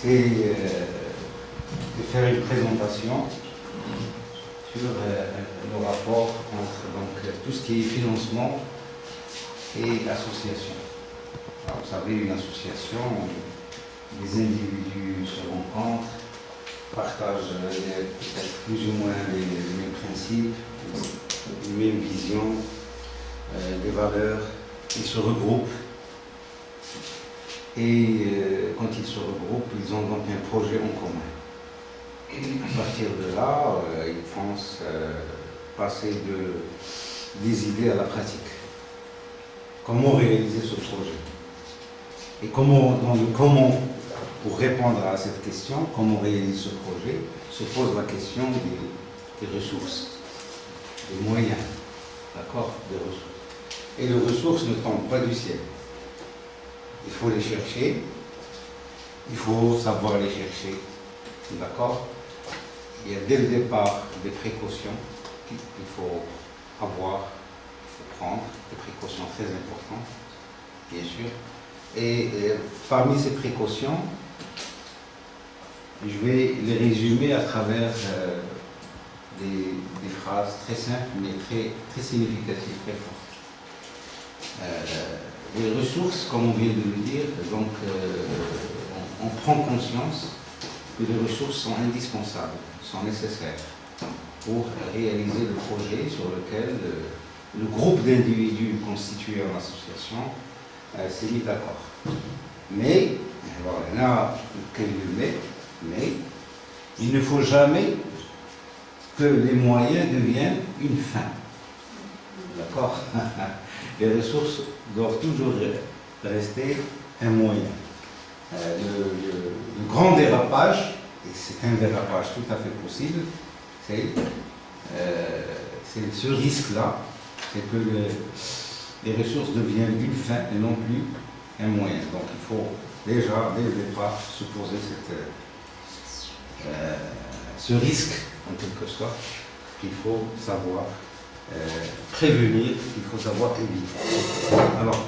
c'est de faire une présentation sur le rapport entre donc, tout ce qui est financement et association. Alors, vous savez, une association, les individus se rencontrent, partagent peut-être plus ou moins les mêmes principes, les mêmes visions, les valeurs, ils se regroupent. Et quand ils se regroupent, ils ont donc un projet en commun. À partir de là, ils pensent passer des idées à la pratique. Comment réaliser ce projet? Et comment, pour répondre à cette question, comment réaliser ce projet, se pose la question des ressources, des moyens, d'accord, des ressources. Et les ressources ne tombent pas du ciel. Il faut les chercher, il faut savoir les chercher, d'accord? Il y a dès le départ des précautions qu'il faut avoir, il faut prendre, des précautions très importantes, bien sûr. Et parmi ces précautions, je vais les résumer à travers des phrases très simples, mais très significatives, très fortes. Les ressources, comme on vient de le dire, donc on prend conscience que les ressources sont indispensables, sont nécessaires pour réaliser le projet sur lequel le groupe d'individus constitué en association s'est mis d'accord. Mais, alors, il y en a mais il ne faut jamais que les moyens deviennent une fin. D'accord? Les ressources doivent toujours rester un moyen. Le grand dérapage, et c'est un dérapage tout à fait possible, c'est ce risque-là, c'est que les ressources deviennent une fin et non plus un moyen. Donc il faut déjà, dès le départ, se poser ce risque, en quelque sorte, qu'il faut savoir prévenir, qu'il faut savoir éviter. Alors,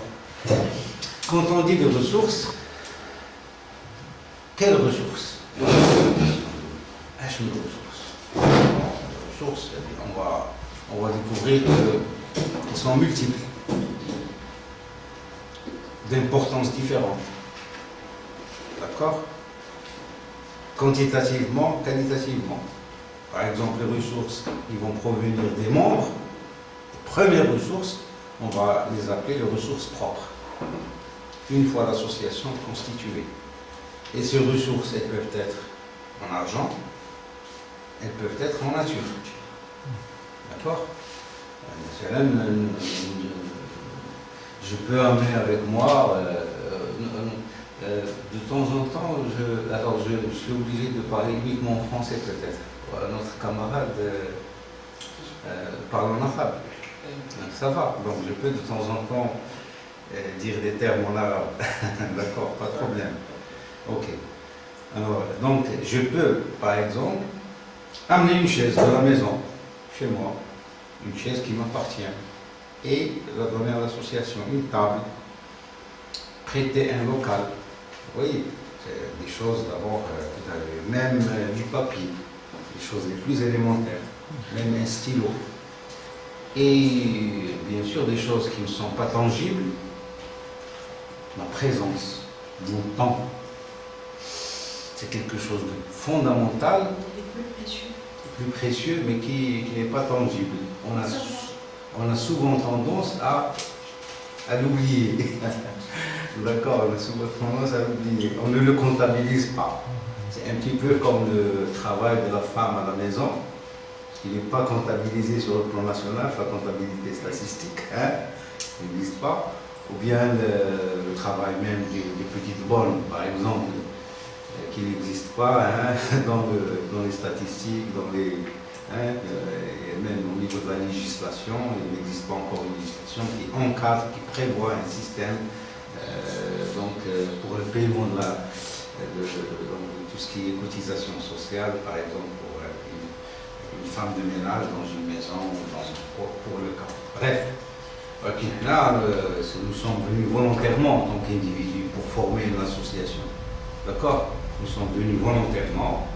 quand on dit de ressources, quelles ressources? Les ressources, on va découvrir qu'elles sont multiples, d'importance différente. D'accord? Quantitativement, qualitativement. Par exemple, les ressources qui vont provenir des membres, les premières ressources, on va les appeler les ressources propres, une fois l'association constituée. Et ces ressources, elles peuvent être en argent, elles peuvent être en nature. D'accord? Je peux amener avec moi, de temps en temps, je suis obligé de parler uniquement en français peut-être. Notre camarade parle en arabe. Ça va, donc je peux de temps en temps dire des termes en arabe. D'accord, pas de problème. Ok. Alors, donc, je peux, par exemple, amener une chaise de la maison, chez moi, une chaise qui m'appartient, et la donner à l'association, une table, prêter un local. Vous voyez, c'est des choses d'abord, même du papier, les choses les plus élémentaires, même un stylo. Et bien sûr, des choses qui ne sont pas tangibles, ma présence, mon temps. C'est quelque chose de fondamental, plus précieux, mais qui n'est pas tangible. On a souvent tendance à l'oublier. D'accord, on a souvent tendance à l'oublier. On ne le comptabilise pas. C'est un petit peu comme le travail de la femme à la maison, qui n'est pas comptabilisé sur le plan national, la comptabilité statistique, il n'existe pas. Ou bien le travail même des petites bonnes, par exemple, qui n'existe pas dans les statistiques, et même au niveau de la législation, il n'existe pas encore une législation qui encadre, qui prévoit un système pour le paiement de tout ce qui est cotisation sociale, par exemple pour une femme de ménage dans une maison, pour le cas. Bref, là, nous sommes venus volontairement en tant qu'individus pour former une association. D'accord? Nous sommes venus volontairement,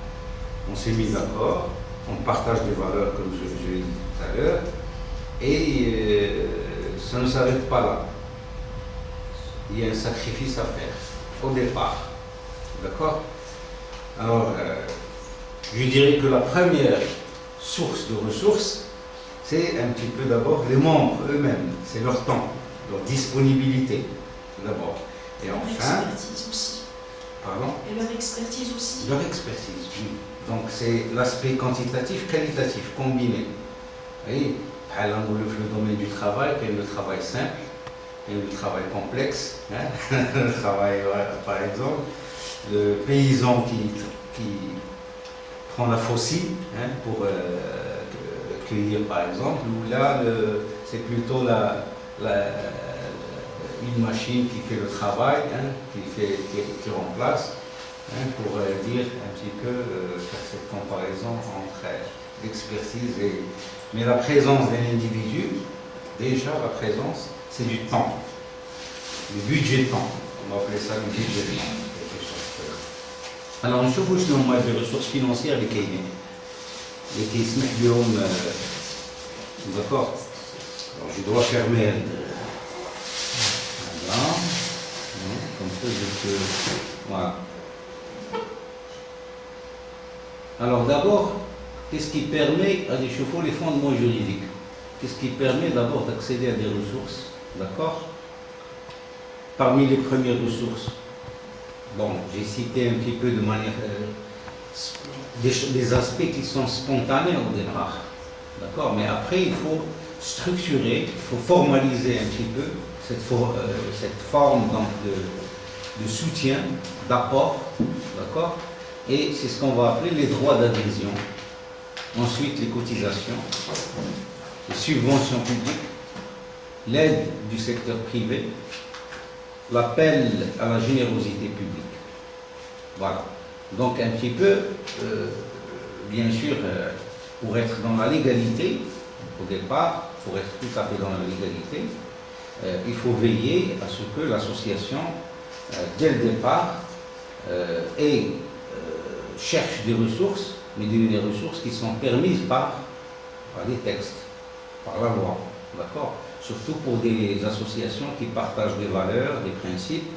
on s'est mis d'accord, on partage des valeurs comme je l'ai dit tout à l'heure, et ça ne s'arrête pas là. Il y a un sacrifice à faire au départ. D'accord? Alors, je dirais que la première source de ressources, c'est un petit peu d'abord les membres eux-mêmes, c'est leur temps, leur disponibilité d'abord. Et leur enfin. expertise aussi. Pardon? Et leur expertise aussi. Leur expertise, oui. Donc c'est l'aspect quantitatif, qualitatif, combiné. Vous voyez, par exemple, le domaine du travail, il y a le travail simple, il y a le travail complexe, hein? Le travail, par exemple, le paysan qui prend la faucille hein, pour cueillir par exemple, où là c'est plutôt une machine qui fait le travail, hein, qui remplace, hein, pour dire un petit peu, faire cette comparaison entre l'expertise et... Mais la présence d'un individu, déjà la présence, c'est du temps, le budget de temps, on va appeler ça le budget de temps. Alors, نشوفوا شنو هما les ressources financières اللي كاينين اللي كيسمح بهم d'accord. Alors je dois fermer voilà. Comme ça je peux voilà. Alors d'abord, qu'est-ce qui permet à échauffer les fondements juridiques? Qu'est-ce qui permet d'abord d'accéder à des ressources? D'accord. Parmi les premières ressources, bon, j'ai cité un petit peu de manière des aspects qui sont spontanés au départ, d'accord, mais après il faut structurer, il faut formaliser un petit peu cette forme donc, de soutien, d'apport, d'accord, et c'est ce qu'on va appeler les droits d'adhésion, ensuite les cotisations, les subventions publiques, l'aide du secteur privé, l'appel à la générosité publique. Voilà. Donc un petit peu, bien sûr, pour être dans la légalité, au départ, pour être tout à fait dans la légalité, il faut veiller à ce que l'association, dès le départ, cherche des ressources, mais des ressources qui sont permises par les textes, par la loi. D'accord? Surtout pour des associations qui partagent des valeurs, des principes,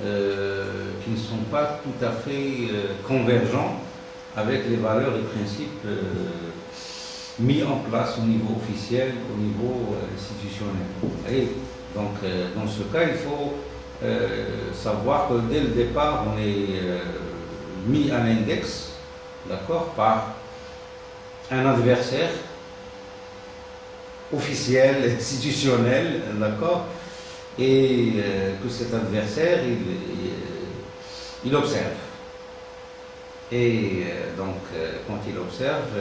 qui ne sont pas tout à fait convergents avec les valeurs et principes mis en place au niveau officiel, au niveau institutionnel. Et donc, dans ce cas, il faut savoir que dès le départ, on est mis à l'index, d'accord, par un adversaire officiel, institutionnel, d'accord, et que cet adversaire, il observe. Et donc, quand il observe,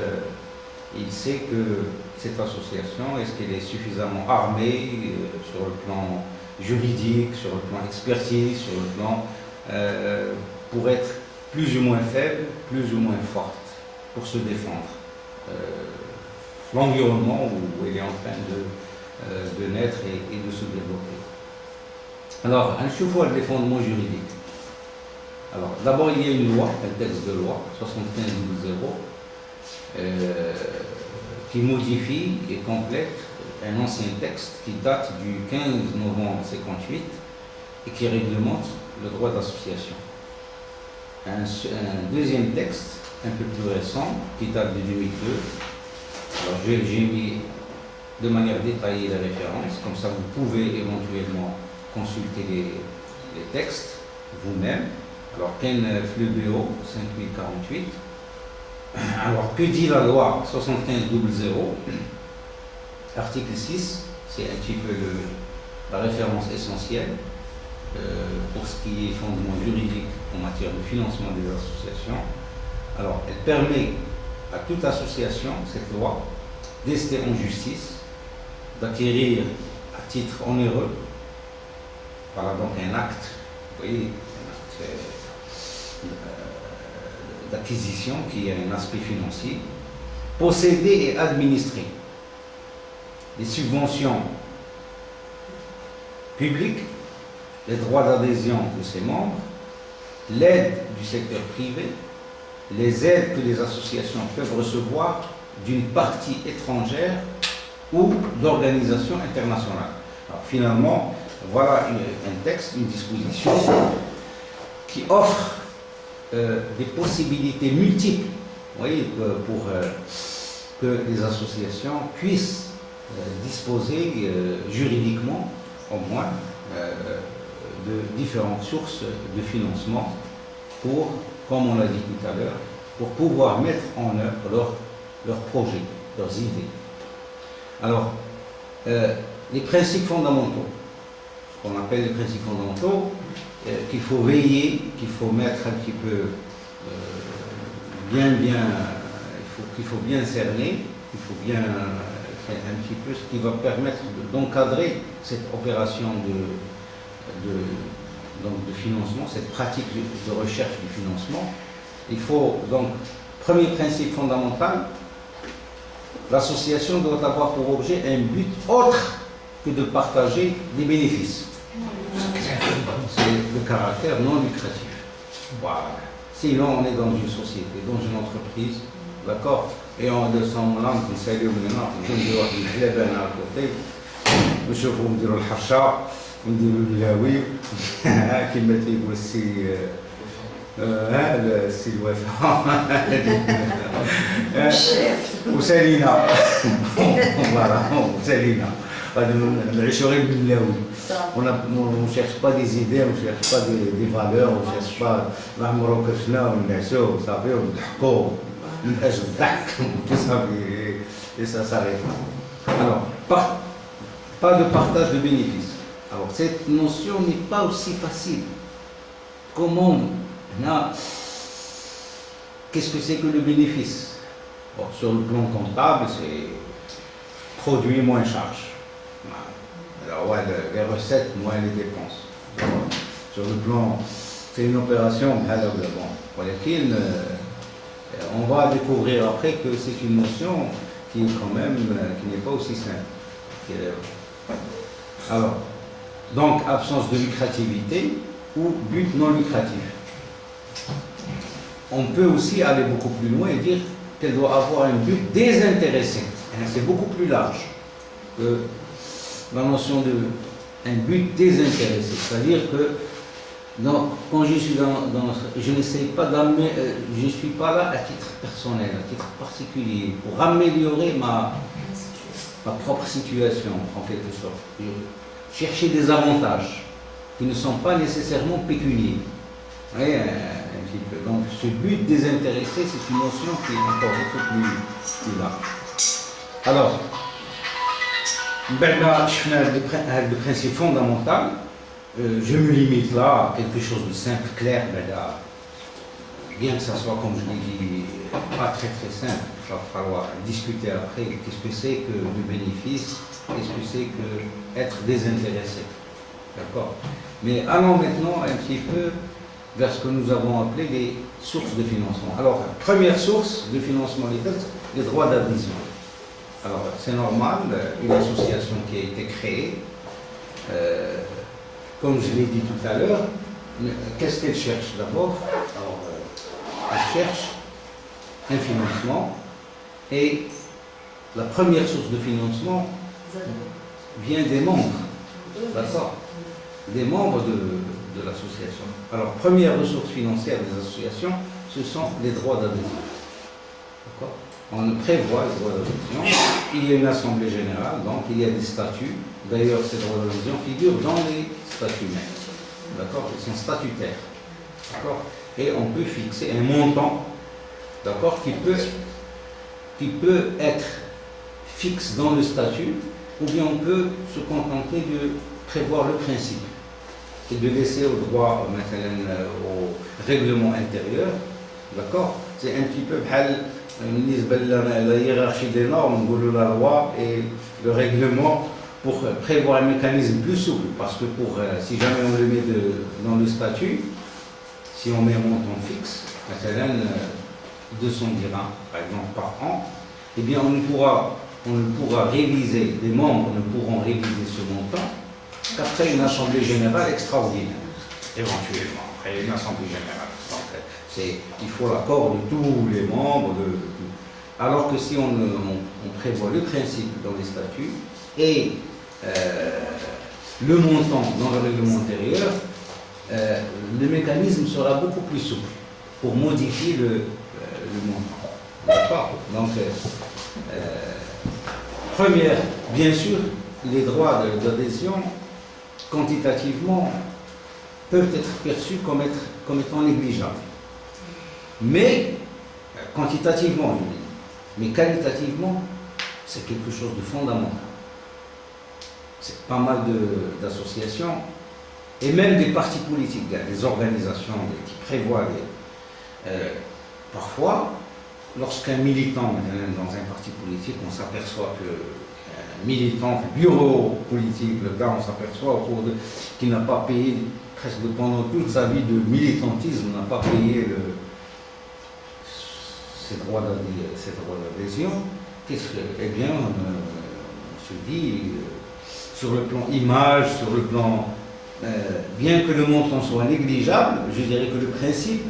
il sait que cette association, est-ce qu'elle est suffisamment armée sur le plan juridique, sur le plan expertise, sur le plan pour être plus ou moins faible, plus ou moins forte, pour se défendre. L'environnement où elle est en train de naître et de se développer. Alors, un cheval des fondements juridiques. Alors, d'abord, il y a une loi, un texte de loi, 75/0, qui modifie et complète un ancien texte qui date du 15 novembre 1958 et qui réglemente le droit d'association. Un deuxième texte, un peu plus récent, qui date de 2002. Alors, j'ai mis de manière détaillée les références, comme ça vous pouvez éventuellement consulter les textes vous-même. Alors, Ken Flubeo, 5048. Alors, que dit la loi 75/0? Article 6, c'est un petit peu la référence essentielle pour ce qui est fondement juridique en matière de financement des associations. Alors, elle permet à toute association, cette loi, d'ester en justice, d'acquérir à titre onéreux, voilà donc un acte, vous voyez, un acte d'acquisition qui a un aspect financier, posséder et administrer les subventions publiques, les droits d'adhésion de ses membres, l'aide du secteur privé, les aides que les associations peuvent recevoir d'une partie étrangère ou d'organisations internationales. Alors, finalement, voilà un texte, une disposition qui offre des possibilités multiples, vous voyez, pour que les associations puissent disposer juridiquement, au moins, de différentes sources de financement pour, comme on l'a dit tout à l'heure, pour pouvoir mettre en œuvre leurs projets, leurs idées. Alors, les principes fondamentaux, ce qu'on appelle les principes fondamentaux, qu'il faut veiller, qu'il faut mettre un petit peu qu'il faut bien cerner, il faut bien un petit peu ce qui va permettre d'encadrer cette opération de financement, cette pratique de recherche du financement. Il faut donc, premier principe fondamental, l'association doit avoir pour objet un but autre que de partager des bénéfices. C'est le caractère non lucratif. Voilà. Sinon, on est dans une société, dans une entreprise, d'accord? Et on descend là, on s'allume maintenant, on dit qu'il y a un à côté, نشوفوا نديروا الحرشه ونديروا البلاوي كما تيقول السي الوفاء وسالينا فوالا وسالينا غادي نعيشوا غير بالبلاوي. On ne cherche pas des idées, on ne cherche pas des valeurs, on ne cherche pas نعمروا كرشنا ونعسوا صافي ونضحكوا من اجل الضحك صافي et ça s'arrête. Alors, pas de partage de bénéfices. Alors, cette notion n'est pas aussi facile. Comment qu'est-ce que c'est que le bénéfice? Bon, sur le plan comptable, c'est produit moins charge. Alors, ouais, les recettes moins les dépenses. Sur le plan, c'est une opération, bon, on va découvrir après que c'est une notion qui est quand même, qui n'est pas aussi simple. Alors, donc, absence de lucrativité ou but non lucratif. On peut aussi aller beaucoup plus loin et dire qu'elle doit avoir un but désintéressé. C'est beaucoup plus large que la notion de un but désintéressé. C'est-à-dire que quand je suis je n'essaie pas d'amener, je ne suis pas là à titre personnel, à titre particulier, pour améliorer ma propre situation, en quelque sorte. Chercher des avantages qui ne sont pas nécessairement pécuniaires. Vous voyez, un petit peu. Donc, ce but désintéressé, c'est une notion qui est encore beaucoup plus large. Alors, le principe fondamental, je me limite là à quelque chose de simple, clair, bien que ça soit, comme je l'ai dit, pas très très simple. Il va falloir discuter après qu'est-ce que c'est que le bénéfice, qu'est-ce que c'est que être désintéressé. D'accord? Mais allons maintenant un petit peu vers ce que nous avons appelé les sources de financement. Alors, première source de financement les droits d'adhésion. Alors, c'est normal, une association qui a été créée, comme je l'ai dit tout à l'heure, qu'est-ce qu'elle cherche d'abord? Elle cherche un financement et la première source de financement vient des membres, d'accord? Des membres de l'association. Alors, première ressource financière des associations, ce sont les droits d'adhésion. D'accord? On prévoit les droits d'adhésion, il y a une assemblée générale, donc il y a des statuts. D'ailleurs, ces droits d'adhésion figurent dans les statuts même. D'accord? Ils sont statutaires. D'accord? Et on peut fixer un montant, d'accord, qui peut être fixe dans le statut, ou bien on peut se contenter de prévoir le principe et de laisser au droit, au règlement intérieur, d'accord? C'est un petit peu la hiérarchie des normes, la loi et le règlement pour prévoir un mécanisme plus souple, parce que si jamais on le met dans le statut, si on met un montant fixe, 200 dirhams par exemple par an, eh bien on ne pourra réviser, les membres ne pourront réviser ce montant qu'après une assemblée générale extraordinaire, éventuellement, après une assemblée générale Il faut l'accord de tous les membres, alors que si on prévoit le principe dans les statuts et le montant dans le règlement intérieur, le mécanisme sera beaucoup plus souple pour modifier le montant. D'accord? Donc, première, bien sûr, les droits d'adhésion, quantitativement, peuvent être perçus comme étant négligeables. Mais, quantitativement, mais qualitativement, c'est quelque chose de fondamental. C'est pas mal d'associations, et même des partis politiques, des organisations qui prévoient parfois, lorsqu'un militant dans un parti politique, on s'aperçoit qu'un militant du bureau politique, le gars, on s'aperçoit qu'il n'a pas payé, presque pendant toute sa vie de militantisme, n'a pas payé ses droits d'adhésion. Eh bien, on se dit, sur le plan image, sur le plan, bien que le montant soit négligeable, je dirais que le principe,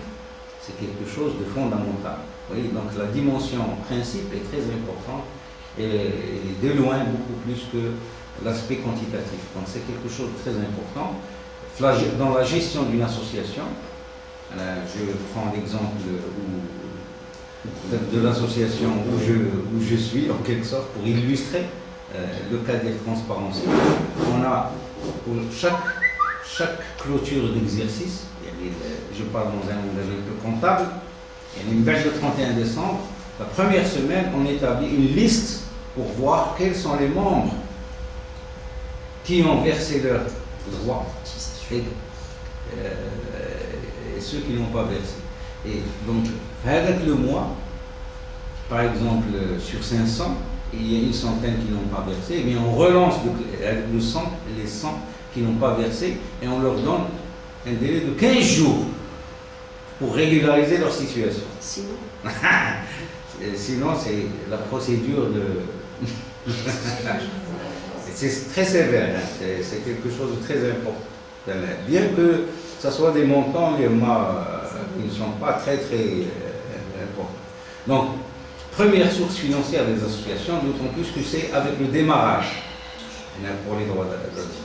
c'est quelque chose de fondamental. Vous voyez, donc la dimension principe est très importante et de loin beaucoup plus que l'aspect quantitatif. Donc c'est quelque chose de très important. Dans la gestion d'une association, je prends l'exemple de l'association où je suis, en quelque sorte, pour illustrer le cas des transparences. On a pour chaque clôture d'exercice, je parle dans un langage un peu comptable, il y a une date le 31 décembre, la première semaine, on établit une liste pour voir quels sont les membres qui ont versé leurs droits et ceux qui n'ont pas versé. Et donc, avec le mois, par exemple, sur 500, il y a une centaine qui n'ont pas versé, mais on relance les 100 qui n'ont pas versé et on leur donne un délai de 15 jours pour régulariser leur situation. Sinon, c'est la procédure de... c'est très sévère, hein. C'est quelque chose de très important. Bien que ce soit des montants qui ne sont pas très importants. Donc, première source financière des associations, d'autant plus que c'est avec le démarrage pour les droits d'adhésion.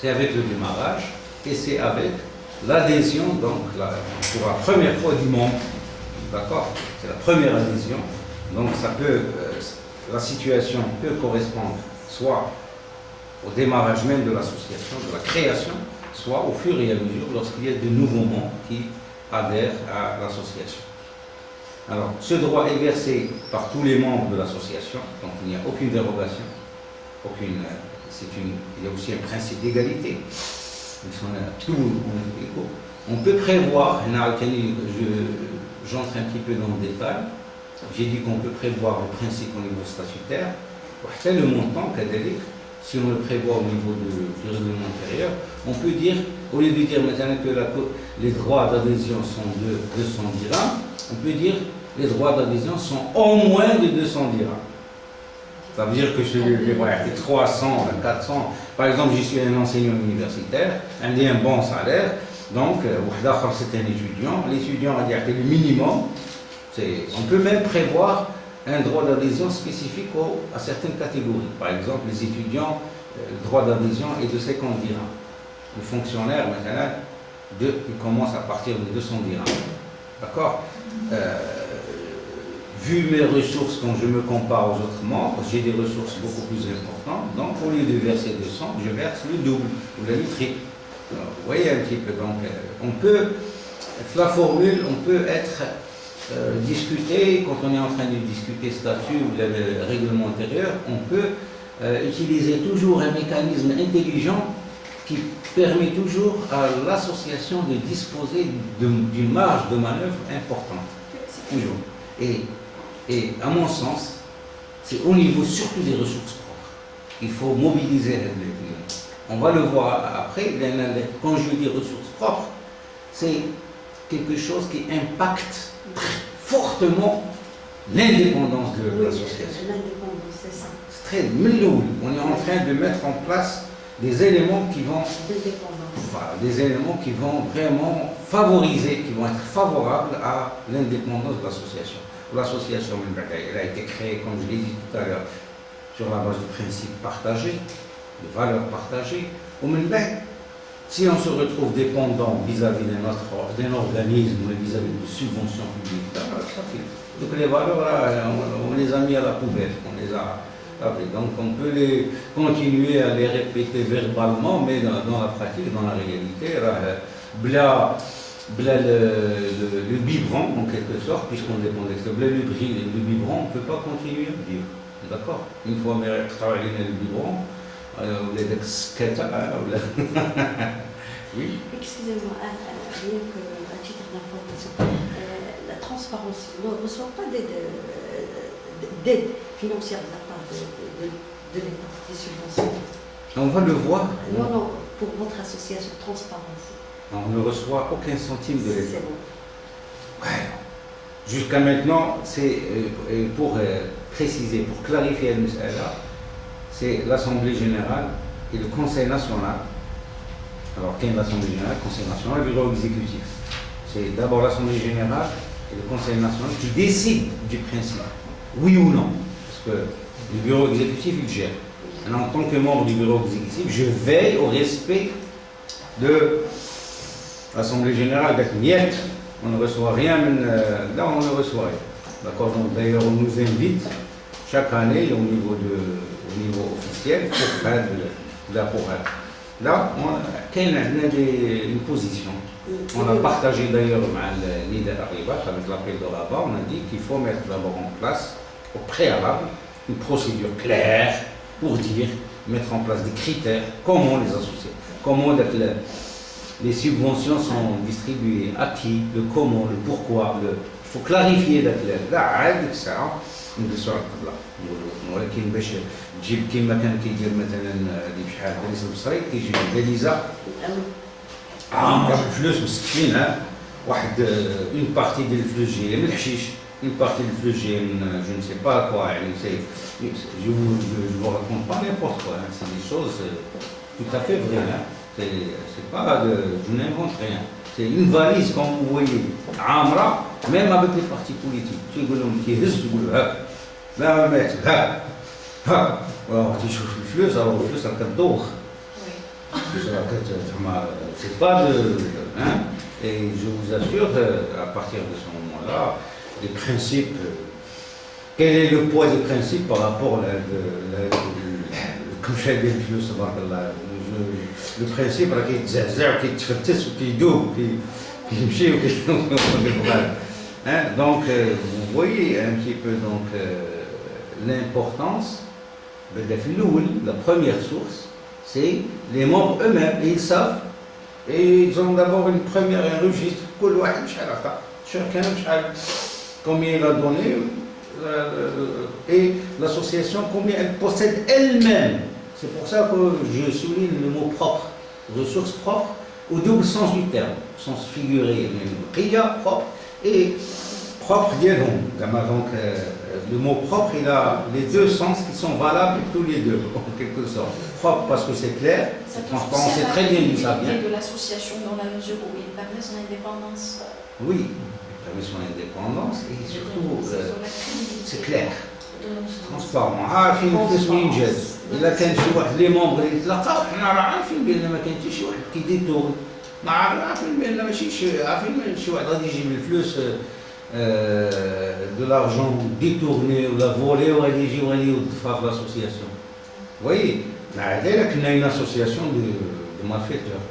C'est avec le démarrage et c'est avec l'adhésion, donc pour la première fois du membre. D'accord? C'est la première adhésion. Donc la situation peut correspondre soit au démarrage même de l'association, de la création, soit au fur et à mesure lorsqu'il y a de nouveaux membres qui adhèrent à l'association. Alors, ce droit est versé par tous les membres de l'association, donc il n'y a aucune dérogation, il y a aussi un principe d'égalité. On peut prévoir, j'entre un petit peu dans le détail, j'ai dit qu'on peut prévoir le principe au niveau statutaire, c'est le montant si on le prévoit au niveau du règlement intérieur, on peut dire, au lieu de dire maintenant que les droits d'adhésion sont de 200 dirhams, on peut dire les droits d'adhésion sont au moins de 200 dirhams. Ça veut dire que je vais 300, 400. Par exemple, je suis un enseignant universitaire, j'ai un bon salaire, donc, c'est un étudiant. L'étudiant a dit que le minimum, on peut même prévoir un droit d'adhésion spécifique à certaines catégories. Par exemple, les étudiants, le droit d'adhésion est de 50 dirhams. Le fonctionnaire, maintenant, il commence à partir de 200 dirhams. D'accord? Vu mes ressources, quand je me compare aux autres membres, j'ai des ressources beaucoup plus importantes. Donc, au lieu de verser 200, je verse le double ou le triple. Vous voyez un petit peu. Donc, on peut, la formule, on peut être discuté, quand on est en train de discuter statut ou le règlement intérieur, on peut utiliser toujours un mécanisme intelligent qui permet toujours à l'association de disposer d'une marge de manœuvre importante. Toujours. Et à mon sens, c'est au niveau surtout des ressources propres. Il faut mobiliser les clients. On va le voir après, quand je dis ressources propres, c'est quelque chose qui impacte fortement l'indépendance de l'association. L'indépendance, c'est ça. C'est très milou. On est en train de mettre en place des éléments qui vont, D'indépendance. voilà, des éléments qui vont vraiment favoriser, qui vont être favorables à l'indépendance de l'association. L'association, elle a été créée, comme je l'ai dit tout à l'heure, sur la base de principes partagés, de valeurs partagées. Au même temps, si on se retrouve dépendant vis-à-vis d'un organisme ou vis-à-vis de subventions publiques, là, ça fait. Donc les valeurs, là, on les a mis à la poubelle, on les a appris. Donc on peut les continuer à les répéter verbalement, mais dans la pratique, dans la réalité, là, le biberon, en quelque sorte, puisqu'on dépend de ça, le biberon, on ne peut pas continuer à vivre. D'accord. Une fois que je travaille dans le biberon, ou les excréteurs, oui. Excusez-moi, rien qu'à titre d'information, la transparence ne reçoit pas d'aide financière de la part de l'État, des subventions. On va le voir. Non, pour votre association Transparence. On ne reçoit aucun centime de l'État. C'est bon. Ouais. Jusqu'à maintenant, c'est pour préciser, pour clarifier le mas'ala, c'est l'Assemblée générale et le Conseil national. Alors, qu'est l'Assemblée générale, le Conseil national, le bureau exécutif. C'est d'abord l'Assemblée générale et le Conseil national qui décident du principe, oui ou non. Parce que le bureau exécutif, il gère. Alors, en tant que membre du bureau exécutif, je veille au respect de l'Assemblée générale d'être miette. On ne reçoit rien, là on ne reçoit rien. D'accord. Donc d'ailleurs on nous invite chaque année au niveau officiel pour faire de la pourraille. Là, on a une position. On a partagé d'ailleurs avec l'idée d'Arribat, avec l'appel de Rabat, on a dit qu'il faut mettre d'abord en place, au préalable, une procédure claire pour dire, mettre en place des critères, comment les associer, comment les subventions sont distribuées, à qui, le comment, le pourquoi, il faut clarifier ça. ولكن باش تجيب كيما كان كيدير مثلا اللي بشحال دريس البصري كيجيب ديليزا عامره بالفلوس مسكين واحد اون بارتي ديال الفلوس جايه من الحشيش اون بارتي ديال الفلوس جايه من جو نسي با كوا يعني سي جو vous raconte pas n'importe quoi c'est des choses tout à fait vraies c'est pas je n'invente rien c'est une valise comme vous voyez عامره même avec les partis politiques تيقول لهم كيهز يقول لا مات ها تيشوف الفلوس راه الفلوس راه كتدوخ c'est pas de hein et je vous assure à partir de ce moment-là les principes quel est le poids des principes par rapport comme je l'ai dit le principe راه كيتزعزع وكيتفتت وكيدوب كيمشي hein donc vous voyez un petit peu donc l'importance de la première source, c'est les membres eux-mêmes, et ils savent, et ils ont d'abord une première registre, chacun combien il a donné, et l'association combien elle possède elle-même. C'est pour ça que je souligne le mot propre, ressources propres, au double sens du terme, sens figuré, propre, et propre dialon. Donc le mot propre, il a les deux sens qui sont valables tous les deux, en quelque sorte. Propre parce que c'est clair, c'est transparent, c'est très bien d'où ça vient. De l'association dans la mesure où il permet son indépendance. Oui, il permet son indépendance et surtout c'est clair. transparent عارفين الفلوس منين جات الا كان شي واحد لي مومبر يتلاقاو حنا راه عارفين بان ما كان حتى شي واحد كيديتور ما عارفين بان ماشي عارفين شي واحد غادي يجيب الفلوس de l'argent détourné ou la volé ou غادي يجي وغادي يدفع في l'association. Vous voyez, là qu'on a une association de malfaiteurs.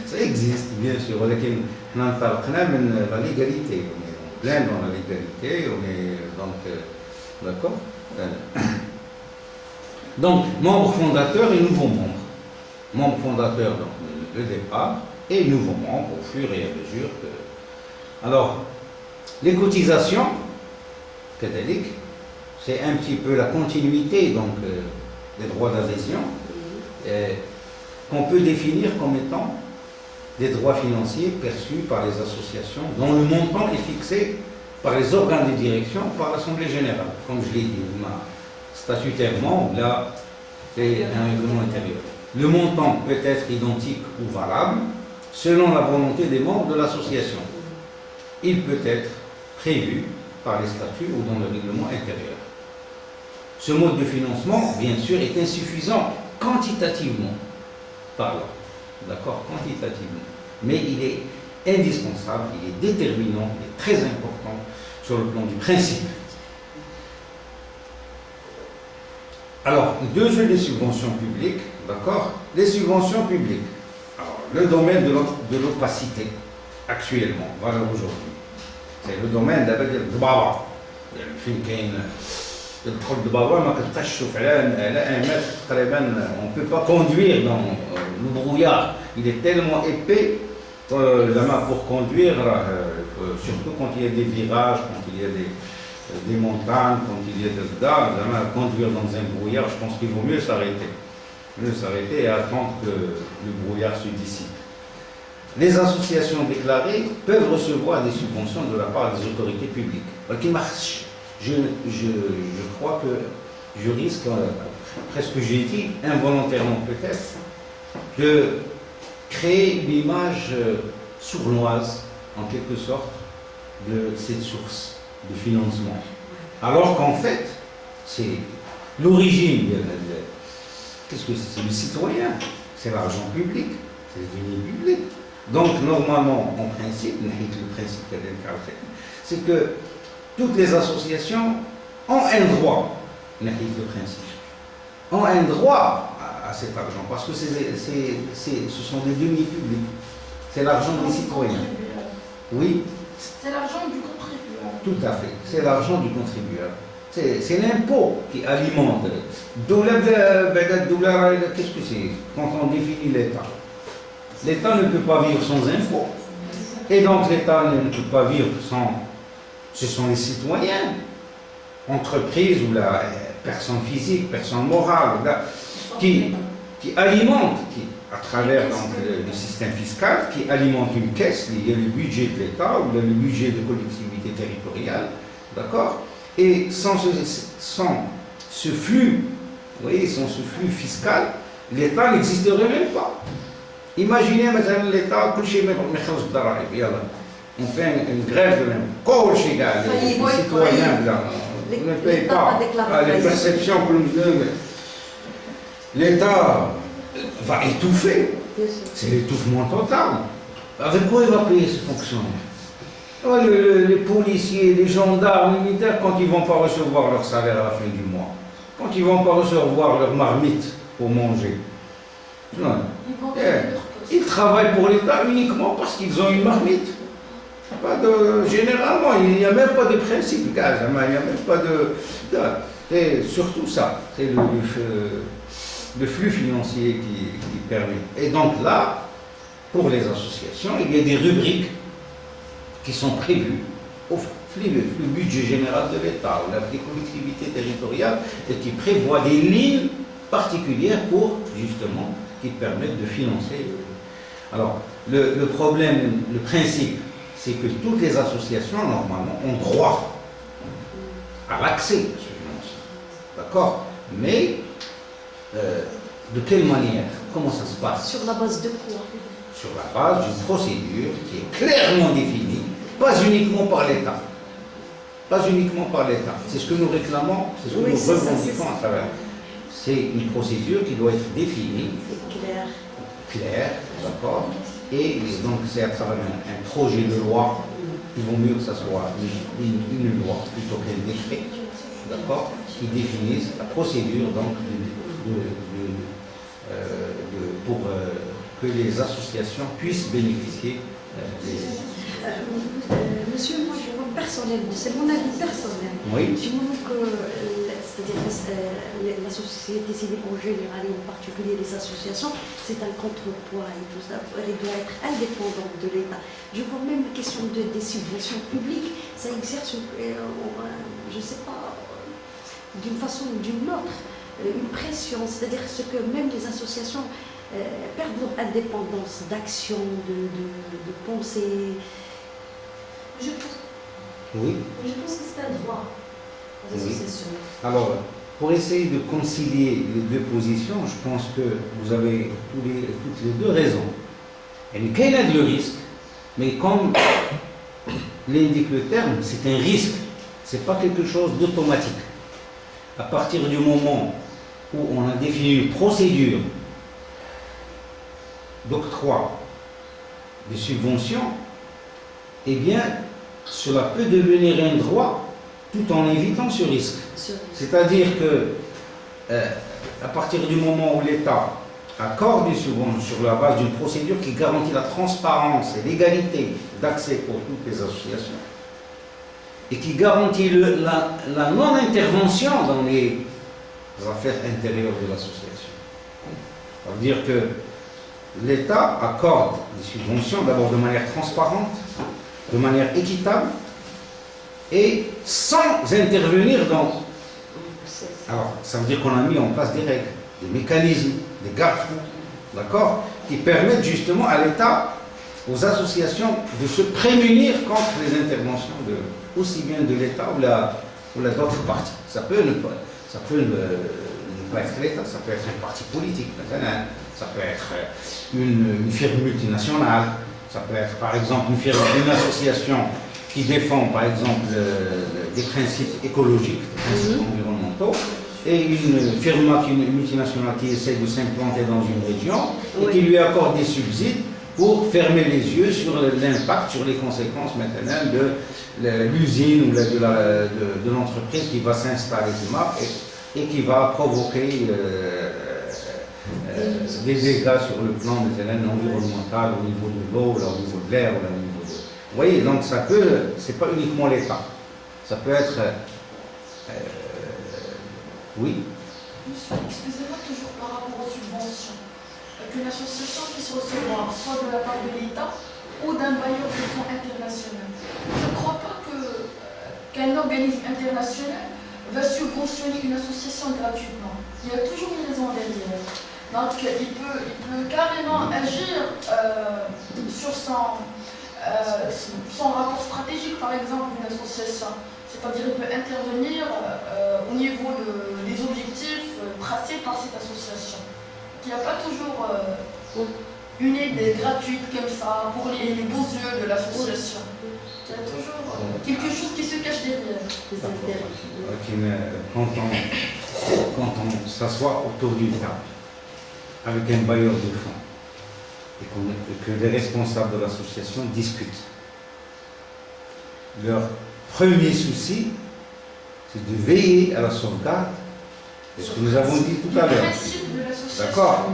Ça existe bien sûr, ولكن حنا انطلقنا من la légalité. Plein dans la légalité, on est donc d'accord. Donc, membre fondateur et nouveau membre. Membre fondateur, donc le départ, et nouveau membre au fur et à mesure que. Alors, les cotisations, catholiques, c'est un petit peu la continuité donc des droits d'adhésion, qu'on peut définir comme étant des droits financiers perçus par les associations dont le montant est fixé par les organes de direction par l'Assemblée générale. Comme je l'ai dit, statutairement, là, C'est un règlement intérieur. Le montant peut être identique ou valable selon la volonté des membres de l'association. Il peut être prévu par les statuts ou dans le règlement intérieur. Ce mode de financement, bien sûr, est insuffisant quantitativement parlant. D'accord, quantitativement. Mais il est indispensable, il est déterminant, il est très important sur le plan du principe. Alors, deux jeux de subventions publiques, d'accord? Les subventions publiques. Alors, le domaine de l'opacité, actuellement, voilà aujourd'hui. C'est le domaine d'abord de Baba. Le troll de Baba, on ne peut pas conduire dans le brouillard. Il est tellement épais pour conduire, surtout quand il y a des virages, quand il y a des montagnes, quand il y a des gars, conduire dans un brouillard, je pense qu'il vaut mieux s'arrêter. Et attendre que le brouillard se dissipe. Les associations déclarées peuvent recevoir des subventions de la part des autorités publiques. Je crois que je risque, presque j'ai dit, involontairement peut-être, de créer une image sournoise, en quelque sorte, de cette source de financement. Alors qu'en fait, c'est l'origine, qu'est-ce que c'est? C'est le citoyen, c'est l'argent public, c'est les deniers publics. Donc, normalement, en principe, le principe c'est que toutes les associations ont un droit, le principe, ont un droit à cet argent, parce que ce sont des deniers publics, c'est l'argent des citoyens. Oui. C'est l'argent du contribuable. Tout à fait, c'est l'argent du contribuable. C'est l'impôt qui alimente. Qu'est-ce que c'est quand on définit l'État? L'État ne peut pas vivre sans impôts. Et donc l'État ne peut pas vivre sans... Ce sont les citoyens, entreprises ou la personne physique, personne morale, qui alimentent, à travers donc, le système fiscal, qui alimente une caisse, il y a le budget de l'État ou le budget de collectivité territoriale, d'accord? Et sans ce flux, vous voyez, sans ce flux fiscal, l'État n'existerait même pas. Imaginez maintenant l'État, on fait une grève de l'impôt, les citoyens ne payent pas les perceptions que nous donnons. L'État va étouffer, c'est l'étouffement total. Avec quoi il va payer ses fonctionnaires? Les policiers, les gendarmes, les militaires, quand ils ne vont pas recevoir leur salaire à la fin du mois, quand ils ne vont pas recevoir leur marmite pour manger, non. Ils travaillent pour l'État uniquement parce qu'ils ont une marmite. Généralement, il n'y a même pas de principe gaz, il n'y a même pas de... C'est surtout ça, c'est le flux financier qui permet. Et donc là, pour les associations, il y a des rubriques qui sont prévues au le budget général de l'État ou des collectivités territoriales et qui prévoient des lignes particulières pour, justement, qui permettent de financer. Alors, le problème, le principe, c'est que toutes les associations, normalement, ont droit à l'accès à ce financement. D'accord? Mais, de quelle manière? Comment ça se passe? Sur la base de quoi? Sur la base d'une procédure qui est clairement définie, pas uniquement par l'État. Pas uniquement par l'État. C'est ce que nous réclamons, c'est ce que nous revendiquons à travers. C'est une procédure qui doit être définie, claire, d'accord? Et donc c'est à travers un projet de loi, il vaut mieux que ce soit une loi plutôt qu'un décret, d'accord? Qui définisse la procédure donc pour que les associations puissent bénéficier Monsieur, moi je vois personnellement, c'est mon avis personnel. Oui. Du moment que la société civile en général et en particulier les associations, c'est un contrepoids et tout ça, elle doit être indépendante de l'État. Je vois même la question des subventions publiques, ça exerce, je ne sais pas, d'une façon ou d'une autre, une pression, c'est-à-dire que même les associations perdent leur indépendance d'action, de pensée. Je pense que c'est un droit aux associations. Alors, pour essayer de concilier les deux positions, je pense que vous avez toutes les deux raisons. Il y a le risque, mais comme l'indique le terme, c'est un risque, ce n'est pas quelque chose d'automatique. À partir du moment où on a défini une procédure d'octroi de subventions, eh bien, cela peut devenir un droit tout en évitant ce risque. C'est-à-dire que, à partir du moment où l'État accorde des subventions sur la base d'une procédure qui garantit la transparence et l'égalité d'accès pour toutes les associations, et qui garantit la non-intervention dans les affaires intérieures de l'association. Ça veut dire que l'État accorde des subventions d'abord de manière transparente, de manière équitable et sans intervenir dans... Alors, ça veut dire qu'on a mis en place des règles, des mécanismes, des garde-fous, d'accord, qui permettent justement à l'État, aux associations, de se prémunir contre les interventions aussi bien de l'État ou d'autres partis. Ça peut ne pas être l'État, ça peut être un parti politique, ça peut être une firme multinationale, ça peut être par exemple une association qui défend par exemple des principes écologiques, des principes environnementaux, et une firme multinationale qui essaie de s'implanter dans une région et qui lui accorde des subsides pour fermer les yeux sur l'impact, sur les conséquences maintenant de l'usine ou de l'entreprise qui va s'installer et qui va provoquer des dégâts sur le plan environnemental au niveau de l'eau, au niveau de l'air, au niveau de... Vous voyez, donc ça peut, c'est pas uniquement l'État, ça peut être... oui. Monsieur, excusez-moi, toujours par rapport aux subventions. Qu'une association puisse recevoir soit de la part de l'État ou d'un bailleur de fonds international. Je ne crois pas qu'un organisme international va subventionner une association gratuitement. Il y a toujours une raison derrière. Donc il peut carrément agir sur son rapport stratégique, par exemple, d'une association. C'est-à-dire qu'il peut intervenir au niveau des objectifs tracés par cette association. Il n'y a pas toujours une aide gratuite comme ça pour les beaux yeux de l'association. Il y a toujours quelque chose qui se cache derrière. Quand on s'assoit autour d'une table avec un bailleur de fonds et que les responsables de l'association discutent, leur premier souci, c'est de veiller à la sauvegarde de ce que nous avons dit tout à l'heure. D'accord?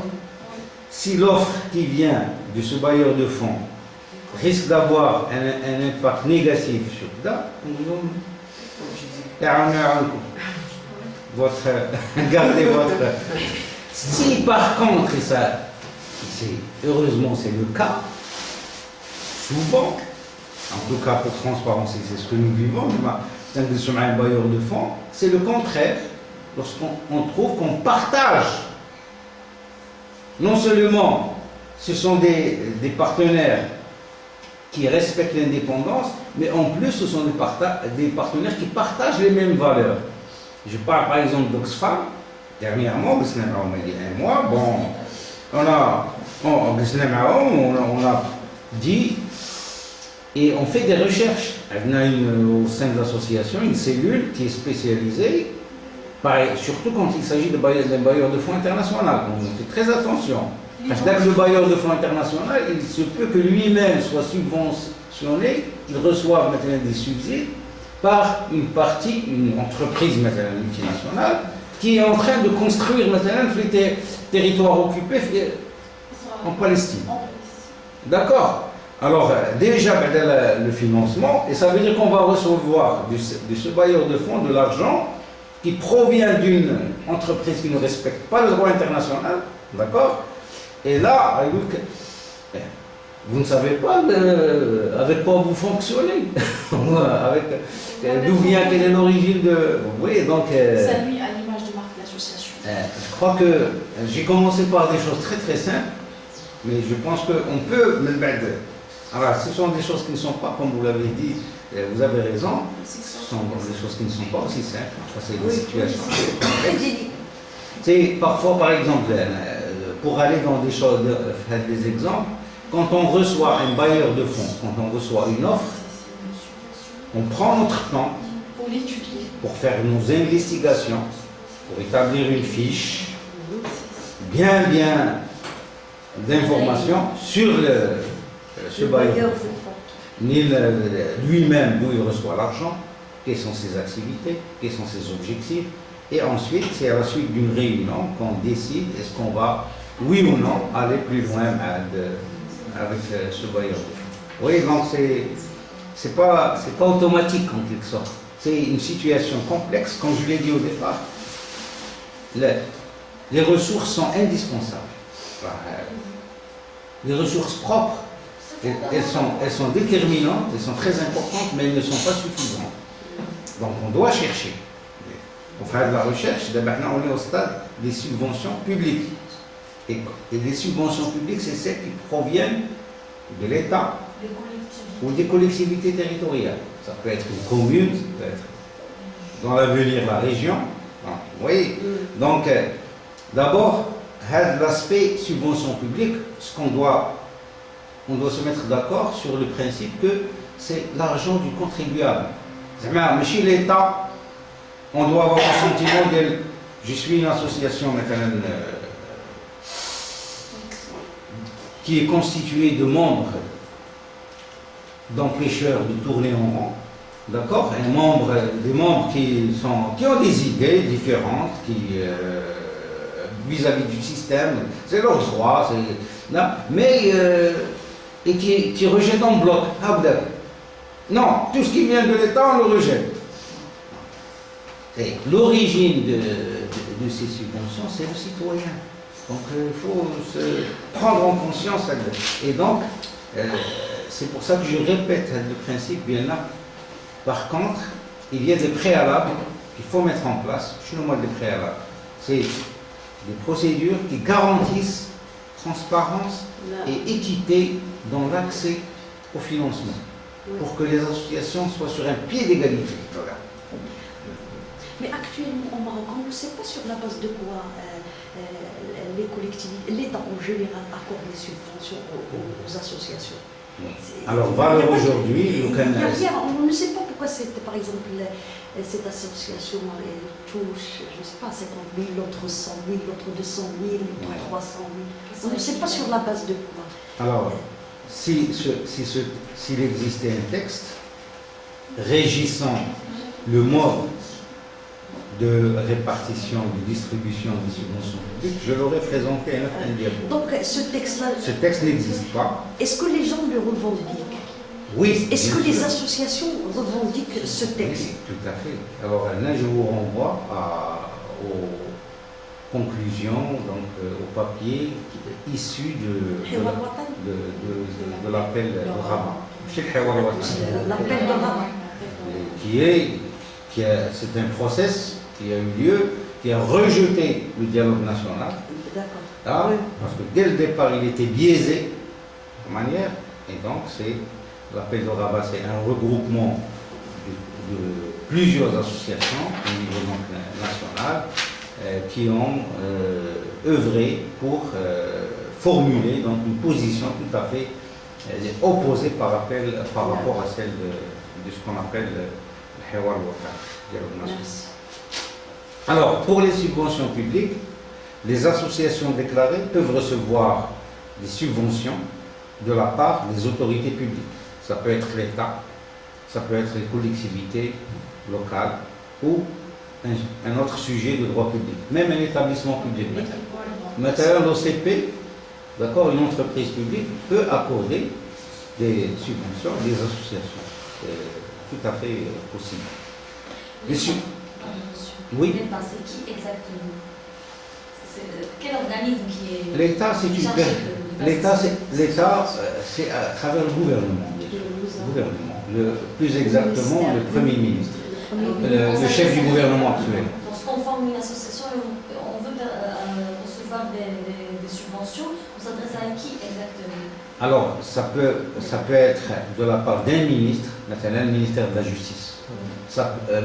Si l'offre qui vient de ce bailleur de fonds risque d'avoir un impact négatif sur ça, gardez votre... Si par contre, et ça, heureusement c'est le cas, souvent, en tout cas pour transparence, c'est ce que nous vivons, c'est un bailleur de fonds, c'est le contraire, lorsqu'on trouve qu'on partage. Non seulement ce sont des partenaires qui respectent l'indépendance, mais en plus ce sont des partenaires qui partagent les mêmes valeurs. Je parle par exemple d'Oxfam. Dernièrement, il y a un mois, bon, on a dit, et on fait des recherches. On a au sein de l'association une cellule qui est spécialisée, surtout quand il s'agit d'un bailleur de fonds international. On fait très attention. Parce que le bailleur de fonds international, il se peut que lui-même soit subventionné, il reçoive maintenant des subsides par une entreprise maintenant multinationale qui est en train de construire maintenant les territoires occupés en Palestine. D'accord? Alors déjà le financement, et ça veut dire qu'on va recevoir de ce bailleur de fonds de l'argent qui provient d'une entreprise qui ne respecte pas le droit international, d'accord? Et là, vous ne savez pas avec quoi vous fonctionnez, d'où vient, quelle est l'origine de... Vous voyez, donc... Ça nuit à l'image de marque de l'association. Je crois que j'ai commencé par des choses très très simples, mais je pense qu'on peut... Alors, ce sont des choses qui ne sont pas, comme vous l'avez dit, vous avez raison, C'est que ce ça. sont des choses qui ne sont pas aussi simples. Enfin, c'est des Oui, situations très complexes. délicat. C'est parfois, par exemple, pour aller dans des choses, faire des exemples, quand on reçoit un bailleur de fonds, quand on reçoit une offre, on prend notre temps Pour l'étudier. pour faire nos investigations, pour établir une fiche, bien d'informations sur ce Le bailleur bailleur de fonds. de fonds. Ni lui-même d'où il reçoit l'argent, quelles sont ses activités, quels sont ses objectifs. Et ensuite, c'est à la suite d'une réunion qu'on décide est-ce qu'on va, oui ou non, aller plus loin avec ce bailleur de fonds. Oui, donc c'est pas automatique en quelque sorte. C'est une situation complexe, comme je l'ai dit au départ. Les ressources sont indispensables. Les ressources propres, elles sont déterminantes, elles sont très importantes, mais elles ne sont pas suffisantes. Donc on doit chercher. Pour faire de la recherche, maintenant on est au stade des subventions publiques. Et les subventions publiques, c'est celles qui proviennent de l'État Les collectivités. ou des collectivités territoriales. Ça peut être une commune, ça peut être dans l'avenir la région. Vous voyez? Donc, d'abord, l'aspect subvention publique, on doit se mettre d'accord sur le principe que c'est l'argent du contribuable. Mais chez l'État, on doit avoir un sentiment de je suis une association maintenant, qui est constituée de membres d'empêcheurs de tourner en rond. D'accord? Des membres qui ont des idées différentes, vis-à-vis du système, c'est leur droit, mais et qui rejettent en bloc. Non, tout ce qui vient de l'État, on le rejette. L'origine de ces subventions, c'est le citoyen. Donc il faut se prendre en conscience. Et donc, c'est pour ça que je répète le principe bien là. Par contre, il y a des préalables qu'il faut mettre en place. Je suis le mot des préalables. C'est des procédures qui garantissent transparence et équité dans l'accès au financement, pour que les associations soient sur un pied d'égalité. Voilà. Mais actuellement, au Maroc, on ne sait pas sur la base de quoi les collectivités, l'État en général accorde des subventions aux associations. Alors, valeur aujourd'hui, on ne sait pas pourquoi par exemple, cette association touche, je ne sais pas, 50 000, l'autre 100 000, l'autre 200 000, l'autre 300 000. On ne sait pas sur la base de quoi. Alors, s'il existait un texte régissant le mode de répartition, de distribution des subventions publiques, je l'aurais présenté à un diapo. Donc ce texte-là, ce texte n'existe pas. Est-ce que les gens le revendiquent? Oui. Est-ce que les associations revendiquent ce texte? Oui, tout à fait. Alors là, je vous renvoie aux conclusions, donc au papier issu de l'appel de Rabat. L'appel de Rabat. C'est un process qui a eu lieu, qui a rejeté le dialogue national. D'accord. Parce que dès le départ, il était biaisé de manière, et donc l'appel de Rabat, c'est un regroupement de plusieurs associations au niveau national qui ont œuvré pour formuler donc une position tout à fait opposée par rapport à celle de ce qu'on appelle le Hiwar Watan, dialogue national. Alors, pour les subventions publiques, les associations déclarées peuvent recevoir des subventions de la part des autorités publiques. Ça peut être l'État, ça peut être les collectivités locales ou un autre sujet de droit public, même un établissement public. Maintenant, l'OCP, d'accord, une entreprise publique peut accorder des subventions à des associations. C'est tout à fait possible. Oui. L'État, c'est qui exactement? Quel organisme qui est... L'État, c'est une L'État, c'est à travers le gouvernement, bien sûr. Le gouvernement. Plus exactement, le Premier ministre. Le chef du gouvernement actuel. Lorsqu'on forme une association et on veut recevoir des subventions, on s'adresse à qui exactement? Alors, ça peut être de la part d'un ministre, maintenant le ministère de la Justice,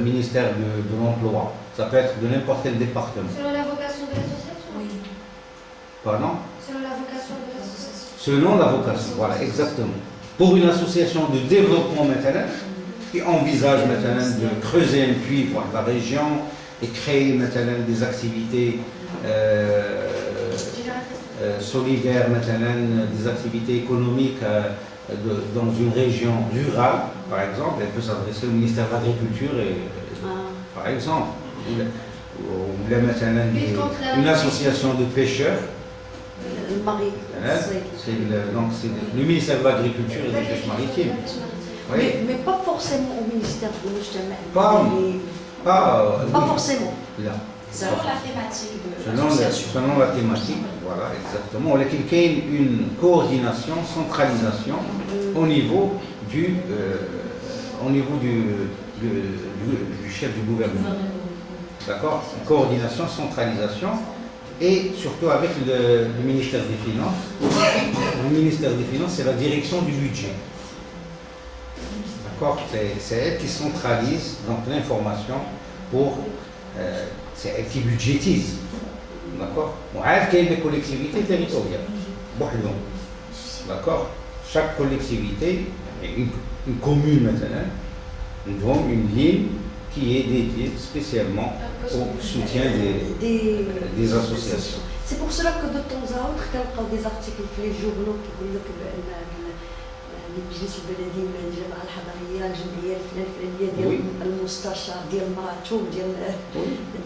ministère de l'Emploi, ça peut être de n'importe quel département. Selon la vocation de l'association. Oui. Pardon? Selon la vocation de l'association. Selon la vocation, voilà, exactement. Pour une association de développement maintenant, qui envisage maintenant de creuser un puits pour la région et créer maintenant des activités solidaires, maintenant des activités économiques dans une région rurale, par exemple, elle peut s'adresser au ministère de l'Agriculture, par exemple, ou maintenant une association de pêcheurs. C'est le ministère de l'Agriculture et de la pêche maritime. Oui. Mais pas forcément au ministère de l'Mujtama. Pas forcément. Là. Selon la thématique de l'association. Selon la thématique, voilà, exactement. Il y a une coordination, centralisation au niveau du chef du gouvernement. D'accord? Coordination, centralisation, et surtout avec le ministère des Finances. Le ministère des Finances, c'est la direction du budget. D'accord? C'est elle qui centralise donc l'information pour... c'est elle qui budgétise. D'accord? Il y a des collectivités territoriales. D'accord? Chaque collectivité, une commune maintenant, une ligne qui est dédiée spécialement au soutien des associations. C'est pour cela que de temps à autre, quand des articles dans les journaux qui disent que المجلس البلدي من الجماعه الحضريه الجمعيه الفلانيه ديال المستشار ديال مراتو ديال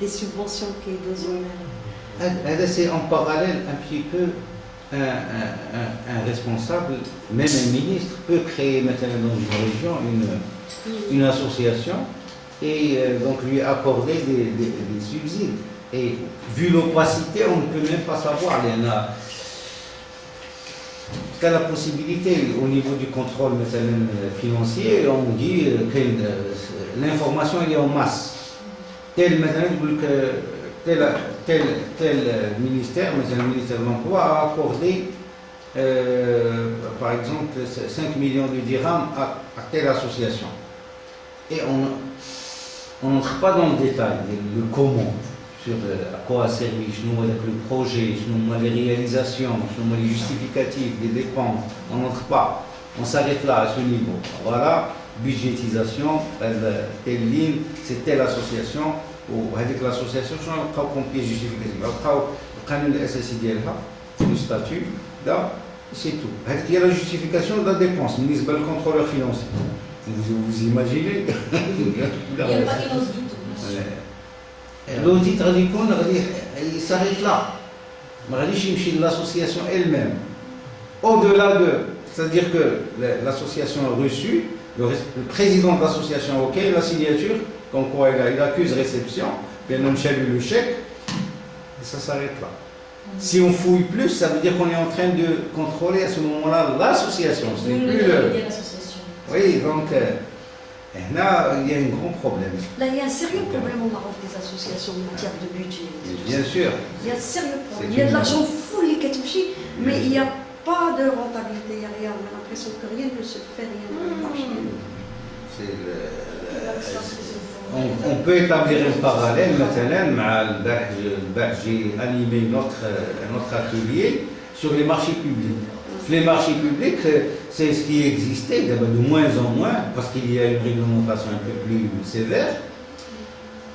دي سوبونسيون كيدوزو. هذا c'est en parallèle un petit peu un responsable, même un ministre, peut créer maintenant dans une région une association et donc lui accorder des subsides. Et vu l'opacité, on ne peut même pas savoir. Qu'à la possibilité au niveau du contrôle financier, on dit que l'information est en masse. Tel ministère, le ministère de l'Emploi a accordé par exemple 5 millions de dirhams à telle association. Et on n'entre pas dans le détail, le comment. Sur à quoi a servi, le projet, les réalisations, les justificatifs des dépenses. On n'entre pas. On s'arrête là, à ce niveau. Voilà, budgétisation, telle ligne, c'est telle association. Ou avec l'association, on prend comme pièce justificative. On prend le SSI, le statut, là, c'est tout. Il y a la justification de la dépense, ministre le contrôleur financier. Vous imaginez? Il n'y a pas d'audit. L'audit, il s'arrête là. L'association elle-même. Au-delà de, c'est-à-dire que l'association a reçu, le président de l'association, ok, la signature, comme quoi il accuse réception, puis on a le chèque, et ça s'arrête là. Si on fouille plus, ça veut dire qu'on est en train de contrôler à ce moment-là l'association. Ce n'est plus l'association. Oui, donc. Là, il y a un grand problème. Là, il y a un sérieux problème au Maroc des associations en matière de budget. Bien sûr. Il y a un sérieux problème. Il y a de l'argent fou, les Katouchi, mais il n'y a pas de rentabilité. Il n'y a rien. On a l'impression que rien ne se fait, rien ne marche. On peut établir un parallèle maintenant. J'ai animé notre atelier sur les marchés publics. Les marchés publics, c'est ce qui existait de moins en moins, parce qu'il y a une réglementation un peu plus sévère.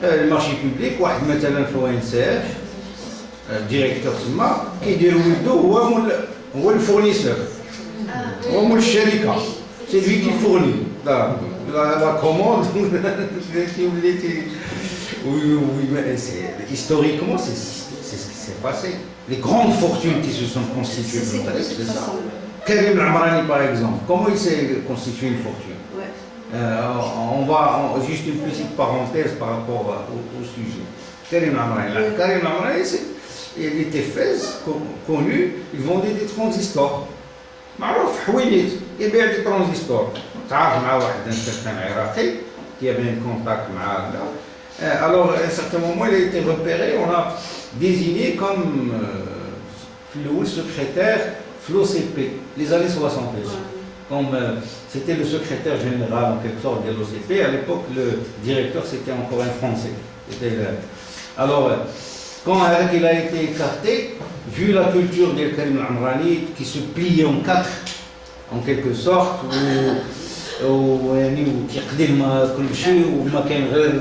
Les marchés publics, maintenant il faut un CF, directeur SMA, qui dit le fournisseur, c'est lui qui fournit la commande. Oui, mais historiquement, c'est ce qui s'est passé. Les grandes fortunes qui se sont constituées, c'est ça. Karim Amrani, par exemple, comment il s'est constitué une fortune? On va juste une petite parenthèse par rapport au sujet. Karim Amrani, il était connu, il vendait des transistors. معروف حوينيت يبيع des transistors. تعرف مع واحد un certain عراقي qui avait un contact مع alors à un certain moment il a été repéré, on a désigné comme le secrétaire l'OCP, les années 60. Comme c'était le secrétaire général en quelque sorte de l'OCP, à l'époque le directeur c'était encore un Français. Alors, quand il a été écarté, vu la culture de Karim Amrani qui se plie en quatre, en quelque sorte, qui يقدم كل شيء وما كان غير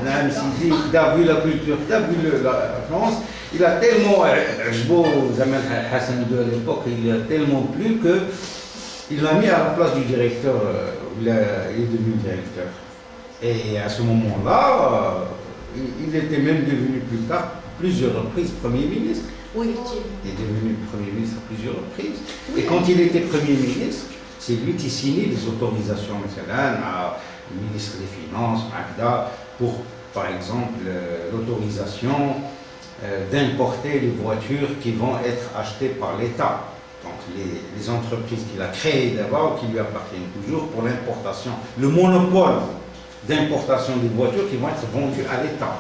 نعم سيدي vu la culture, vu la France, il a tellement عجبو زمان Hassan II à l'époque, il a tellement plu que il l'a mis à la place du directeur, il est devenu directeur. Et à ce moment-là, il était même devenu plus tard, plusieurs reprises, Premier ministre. Oui, Il est devenu Premier ministre à plusieurs reprises. Et quand il était Premier ministre, c'est lui qui signait les autorisations, le ministre des Finances, Magda, pour, par exemple, l'autorisation d'importer les voitures qui vont être achetées par l'État. Donc les entreprises qu'il a créées d'abord, qui lui appartiennent toujours pour l'importation, le monopole d'importation des voitures qui vont être vendues à l'État.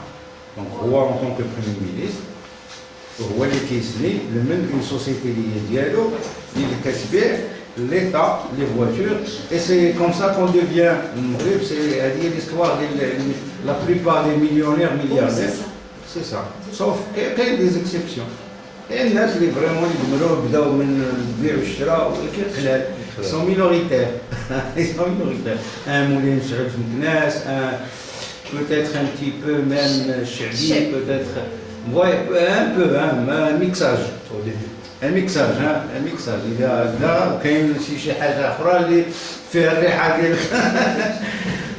Donc Roi en tant que Premier ministre, Roi les Kisni, le même une société liée dialogue, l'État, les voitures, et c'est comme ça qu'on devient, c'est l'histoire de la plupart des millionnaires, milliardaires, c'est ça. Sauf qu'il y a des exceptions. Et les gens qui vraiment ils sont minoritaires. Ils sont minoritaires. Un moulin sur peut-être un petit peu même chéri, peut-être. Ouais, un peu, un mixage. Un mixage, un mixage. Il y a là, quand il y a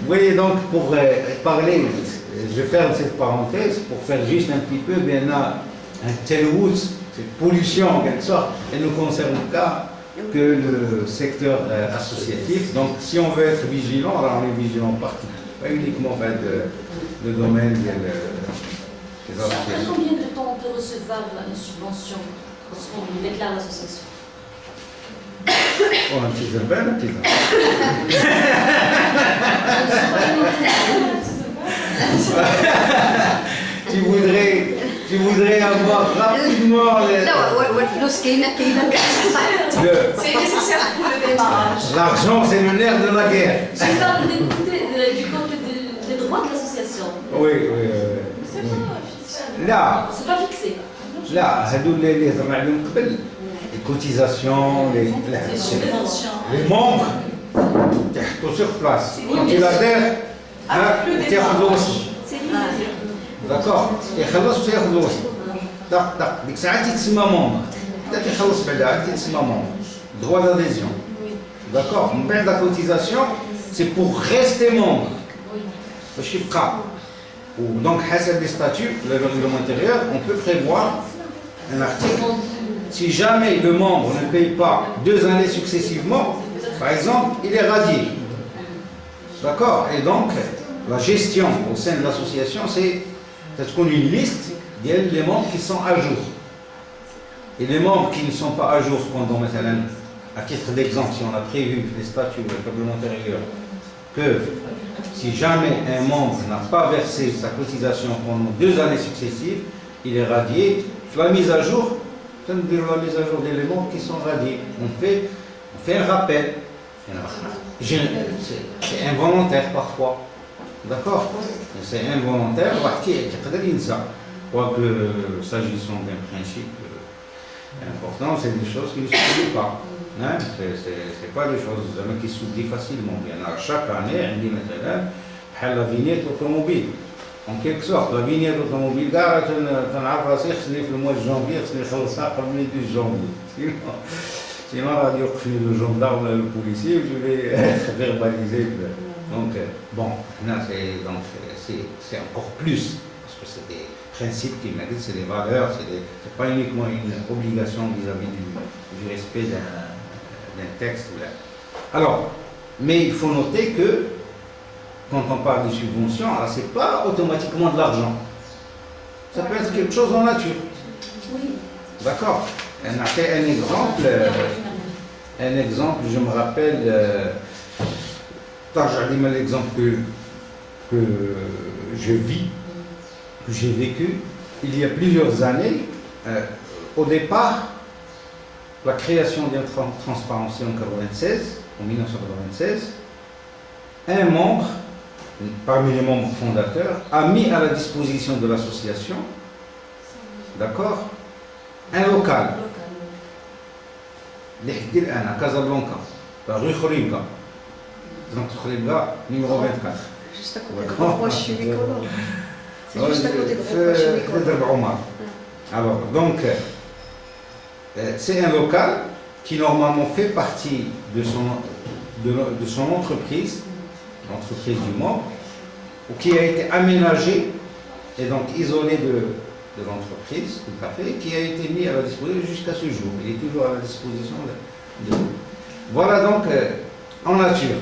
vous voyez, donc pour parler, je ferme cette parenthèse pour faire juste un petit peu, bien là, un tel cette pollution en quelque sorte, elle ne concerne pas que le secteur associatif. Donc si on veut être vigilant, alors on est vigilant partout, pas uniquement dans le domaine des Après associations. combien de temps on peut recevoir une subvention lorsqu'on déclare l'association? Oh, un petit urbain, un petit tu voudrais avoir rapidement C'est nécessaire pour le démarrage. l'argent, c'est le nerf de la guerre. Je parle du côté des droits de l'association. Oui. C'est pas fixé. Là, C'est pas fixé. là, les cotisations, Les subventions. les membres, tout sur place. Quand tu l'adhères, tu as aussi. C'est limité. D'accord. يخلص وياخذ وسط. دق ديك ساعات يتسمى ممبر. حتى كيخلص بعدا يتسمى ممبر. Droit d'adhésion. D'accord. من بعد la cotisation, c'est pour rester membre. Oui. باش يبقى. Donc حسب les statuts, le règlement intérieur, on peut prévoir un article. Si jamais le membre ne paye pas 2 années successivement, par exemple, il est radié. D'accord. Et donc la gestion au sein de l'association, c'est une liste des membres qui sont à jour. Et les membres qui ne sont pas à jour pendant, à titre d'exemple, si on a prévu les statuts ou le règlement intérieur, que si jamais un membre n'a pas versé sa cotisation pendant 2 années successives, il est radié. La mise à jour, la mise à jour des membres qui sont radiés. On fait un rappel. C'est involontaire parfois. D'accord. C'est involontaire, quoique s'agissant d'un principe important, c'est des choses qui ne s'oublient pas. Hein? C'est pas des choses qui s'oublient facilement. Il y en a chaque année, on dit maintenant, la vignette automobile. En quelque sorte, la vignette automobile, le mois de janvier, le 12 janvier. Sinon, le gendarme, le policier, je vais être verbalisé. Donc, bon, c'est encore plus, parce que c'est des principes qui méritent, c'est des valeurs, c'est pas uniquement une obligation vis-à-vis du respect d'un texte. Alors, mais il faut noter que, quand on parle de subvention, c'est pas automatiquement de l'argent. Ça peut être quelque chose en nature. Oui. D'accord. Un exemple, je me rappelle, l'exemple que je vis, que j'ai vécu il y a plusieurs années. Au départ, la création d'une transparence en 1996, un membre, parmi les membres fondateurs, a mis à la disposition de l'association, d'accord, un local, à Casablanca, la rue Khorimka, donc Khorimka, numéro 24. Juste à côté de l'endroit chez Nicolas. C'est juste à côté de l'endroit chez Nicolas. Alors, donc, c'est un local qui normalement fait partie de son entreprise, l'entreprise du membre, ou qui a été aménagé et donc isolé de l'entreprise, tout à fait, qui a été mis à la disposition jusqu'à ce jour. Il est toujours à la disposition de... Voilà donc, en nature,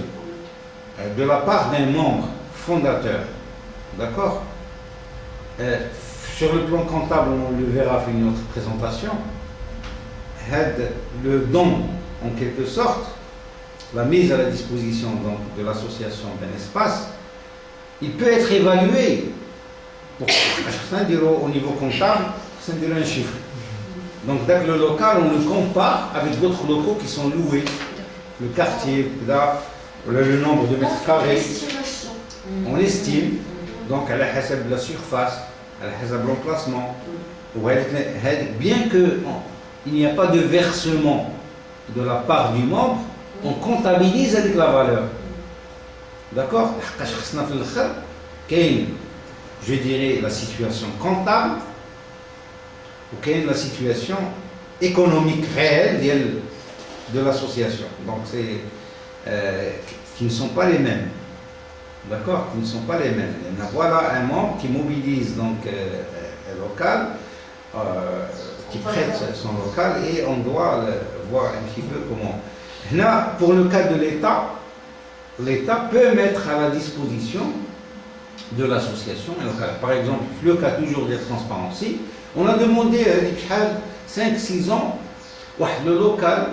de la part d'un membre fondateur, d'accord, sur le plan comptable, on le verra dans une autre présentation, le don, en quelque sorte, la mise à la disposition donc, de l'association d'un espace, il peut être évalué au niveau comptable, c'est un chiffre. Donc, dans le local, on le compare avec d'autres locaux qui sont loués. Le quartier, le nombre de mètres carrés. On estime, donc à la hasab de la surface, à la hasab de l'emplacement. Bien qu'il n'y a pas de versement de la part du membre, on comptabilise avec la valeur. D'accord? Je dirais la situation comptable ou la situation économique réelle de l'association. Donc, qui ne sont pas les mêmes. D'accord? Qui ne sont pas les mêmes. Voilà un membre qui mobilise donc un local, qui prête son local et on doit voir un petit peu comment. Là, pour le cas de l'État, l'État peut mettre à la disposition de l'association un local. Par exemple, le cas toujours de transparence, on a demandé à 5-6 ans, le local,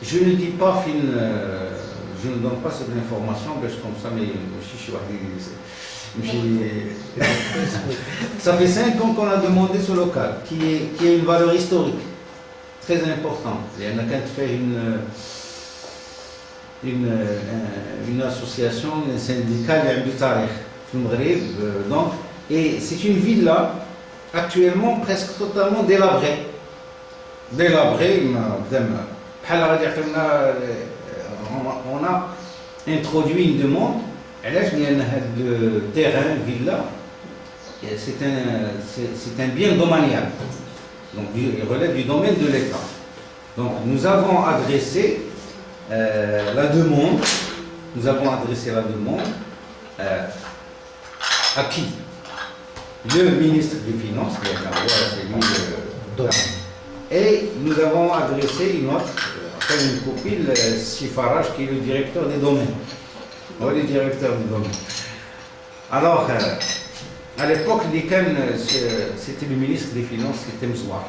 je ne dis pas, je ne donne pas cette information, comme ça, mais ça fait 5 ans qu'on a demandé ce local, qui a une valeur historique très importante. Il y en a qu'à faire une association, un syndicat, il y a du tarikh, donc, et c'est une villa actuellement presque totalement délabrée. On a introduit une demande, le terrain, villa, c'est un bien domanial, donc il relève du domaine de l'État. Donc nous avons adressé la demande, à qui? Le ministre des Finances, et nous avons adressé une autre, une copie, le Sifaraj, qui est le directeur des domaines. Le directeur des domaines. Alors, à l'époque, c'était le ministre des Finances qui était Mzouar.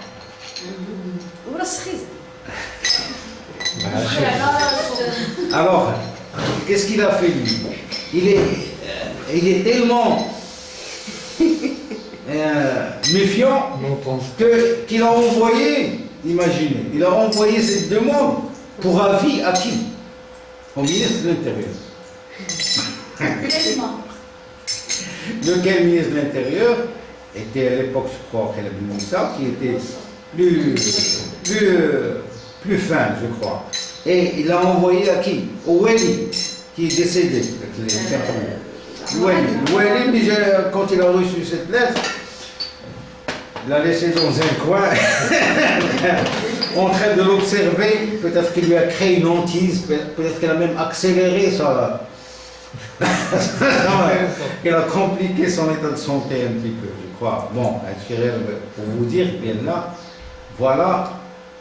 Alors, qu'est-ce qu'il a fait lui? Il est tellement méfiant qu'il a envoyé, imaginez, il a envoyé cette demande pour avis à qui? Au ministre de l'Intérieur. Lequel ministre de l'Intérieur était à l'époque, je crois, qui était plus fin, je crois. Et il a envoyé à qui? Au Wali, qui est décédé. Le Wali, déjà, quand il a reçu cette lettre, il l'a laissé dans un coin, en train de l'observer. Peut-être qu'il lui a créé une hantise, peut-être qu'il a même accéléré ça. Il a compliqué son état de santé un petit peu, je crois. Bon, pour vous dire, bien là, voilà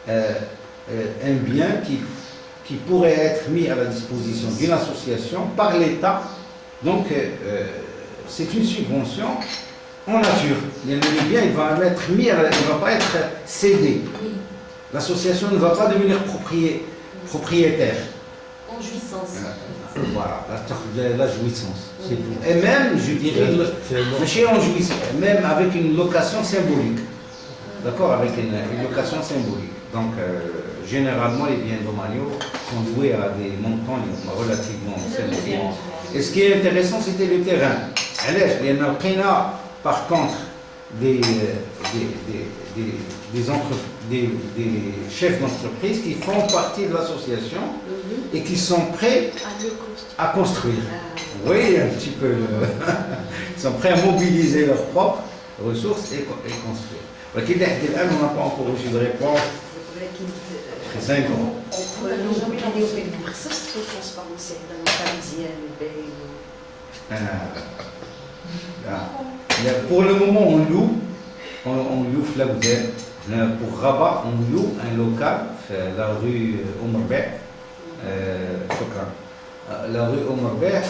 un bien qui pourrait être mis à la disposition d'une association par l'État. Donc, c'est une subvention en nature. Le bien, il va être mis, il ne va pas être cédé. L'association ne va pas devenir propriétaire. En jouissance. Voilà, la jouissance. C'est tout. Et même, je dirais, en jouissance, même avec une location symbolique. D'accord, avec une location symbolique. Donc, généralement, les biens domaniaux sont loués à des montants relativement élevés. Et ce qui est intéressant, c'était le terrain. Il y en a pris là, par contre, des chefs d'entreprise qui font partie de l'association et qui sont prêts à construire. Oui, un petit peu. Ils sont prêts à mobiliser leurs propres ressources et construire. On n'a pas encore reçu de réponse. C'est 5 ans. Pour le moment, on loue Flaboudet. Pour Rabat, on loue un local, la rue Omerbert. La rue Omerbert,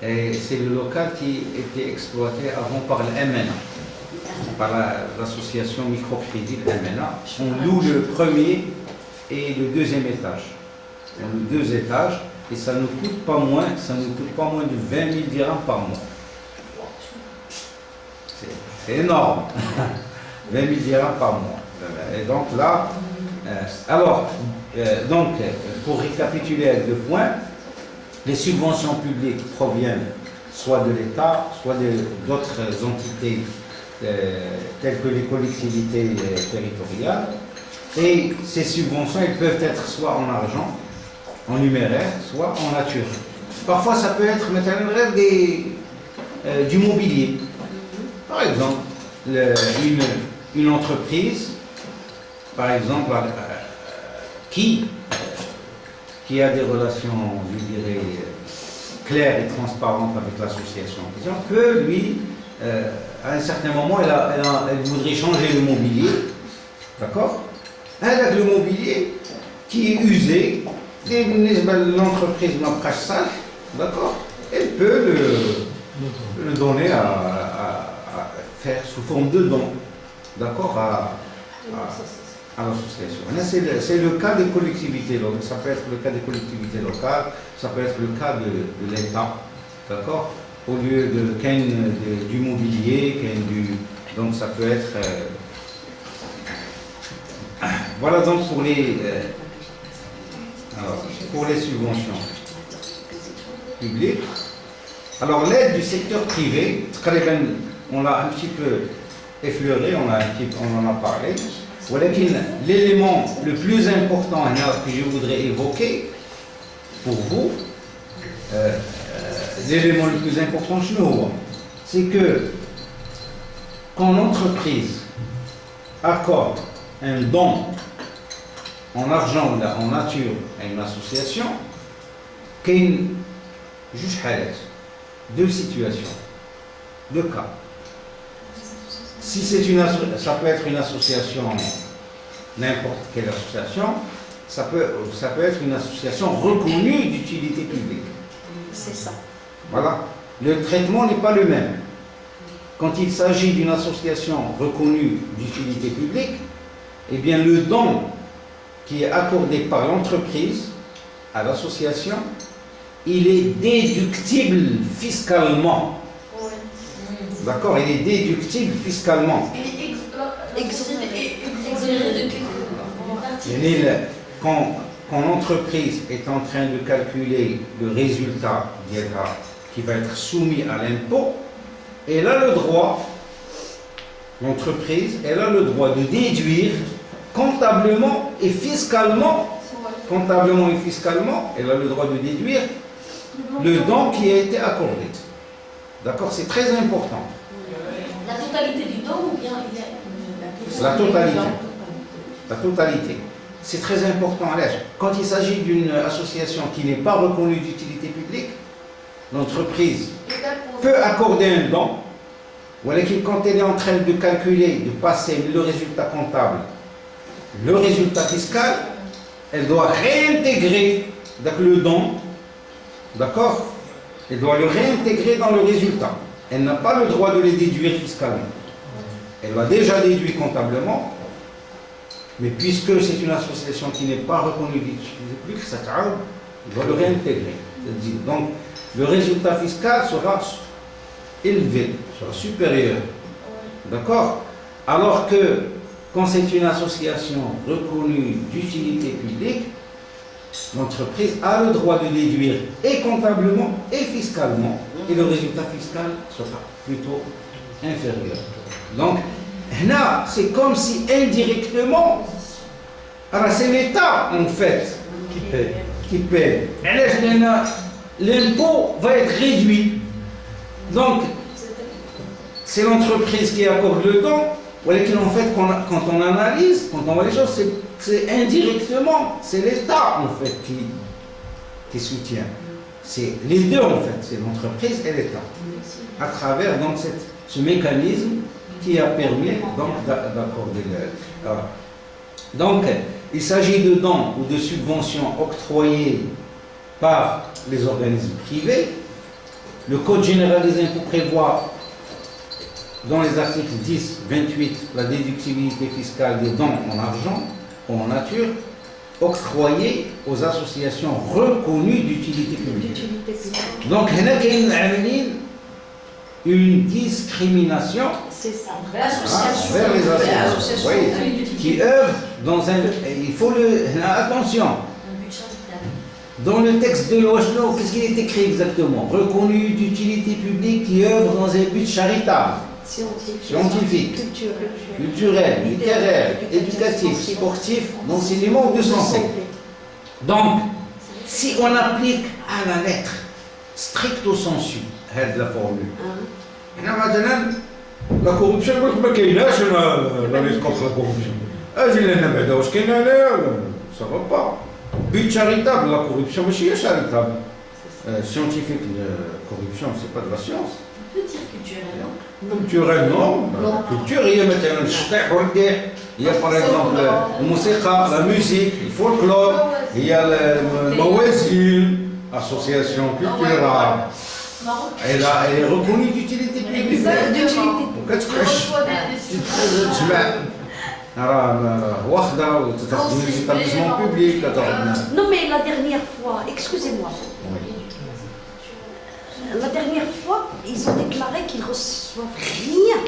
c'est le local qui était exploité avant par le MNA, par l'association microcrédit MNA. On loue le premier et le deuxième étage. On loue 2 étages et ça ne nous coûte pas moins de 20 000 dirhams par mois. C'est énorme. 20 000 dirhams par mois. Et donc là, pour récapituler avec 2 points, les subventions publiques proviennent soit de l'État, soit d'autres entités telles que les collectivités territoriales. Et ces subventions, elles peuvent être soit en argent, en numéraire, soit en nature. Parfois, ça peut être du mobilier. Par exemple, une entreprise, par exemple, qui a des relations, je dirais, claires et transparentes avec l'association, que lui, à un certain moment, elle voudrait changer le mobilier, d'accord? Elle le mobilier qui est usé, l'entreprise n'a pas ça, d'accord? Elle peut le donner à faire sous forme de don, d'accord, à l'association. C'est le cas des collectivités locales, ça peut être le cas des collectivités locales, ça peut être le cas de l'État, d'accord, au lieu du mobilier, donc ça peut être... Voilà donc pour les subventions publiques. Alors l'aide du secteur privé, on l'a un petit peu effleuré, on en a parlé. Voilà l'élément le plus important que je voudrais évoquer pour vous, l'élément le plus important chez nous, c'est que quand l'entreprise accorde un don en argent ou en nature à une association, qu'il y a 2 situations, 2 cas. Si ça peut être une association, n'importe quelle association, ça peut être une association reconnue d'utilité publique. C'est ça. Voilà. Le traitement n'est pas le même. Quand il s'agit d'une association reconnue d'utilité publique, eh bien le don qui est accordé par l'entreprise à l'association, il est déductible fiscalement. D'accord, il est déductible fiscalement. Quand l'entreprise est en train de calculer le résultat qui va être soumis à l'impôt, elle a le droit, l'entreprise, elle a le droit de déduire comptablement et fiscalement, elle a le droit de déduire le don qui a été accordé. D'accord, c'est très important. La totalité du don ou bien la totalité. La totalité. C'est très important à l'âge. Quand il s'agit d'une association qui n'est pas reconnue d'utilité publique, l'entreprise peut accorder un don, ou alors quand elle est en train de calculer, de passer le résultat comptable, le résultat fiscal, elle doit réintégrer le don, d'accord? Elle doit le réintégrer dans le résultat. Elle n'a pas le droit de les déduire fiscalement. Elle l'a déjà déduit comptablement, mais puisque c'est une association qui n'est pas reconnue d'utilité publique, ça doit le réintégrer. Donc, le résultat fiscal sera élevé, sera supérieur. D'accord? Alors que quand c'est une association reconnue d'utilité publique, l'entreprise a le droit de déduire et comptablement et fiscalement, et le résultat fiscal sera plutôt inférieur. Donc, là, c'est comme si indirectement, alors c'est l'État en fait qui paie. L'impôt va être réduit. Donc, c'est l'entreprise qui accorde le don. En fait, quand on analyse, quand on voit les choses, c'est indirectement, c'est l'État en fait qui soutient. C'est les deux en fait, c'est l'entreprise et l'État. À travers donc ce mécanisme qui a permis donc d'accorder le. Donc, il s'agit de dons ou de subventions octroyées par les organismes privés. Le Code général des impôts prévoit dans les articles 10, 28 la déductibilité fiscale des dons en argent ou en nature octroyés aux associations reconnues d'utilité publique. Donc, il y a une discrimination vers vers les associations qui œuvrent dans un... Il faut attention. Dans le texte de loi, qu'est-ce qu'il est écrit exactement? Reconnu d'utilité publique qui œuvre dans un but charitable, scientifique, culturel, littéraire, éducatif, sportif, d'enseignement ou de santé. Donc, si on applique à la lettre, stricto sensu, la formule, la corruption, ما كايناش la lutte contre la corruption. Ça va pas. But charitable, la corruption, mais c'est charitable. Scientifique, la corruption, c'est pas de la science. On peut dire culturel, non? Culturel, non. La culture, il y a maintenant le ch'taq ou le gué. Il y a par exemple la musique, la musique, le folklore, il y a le mawazin, association culturelle. Elle est reconnue d'utilité publique. Le choix des Non, mais la dernière fois, excusez-moi, la dernière fois, ils ont déclaré qu'ils ne reçoivent rien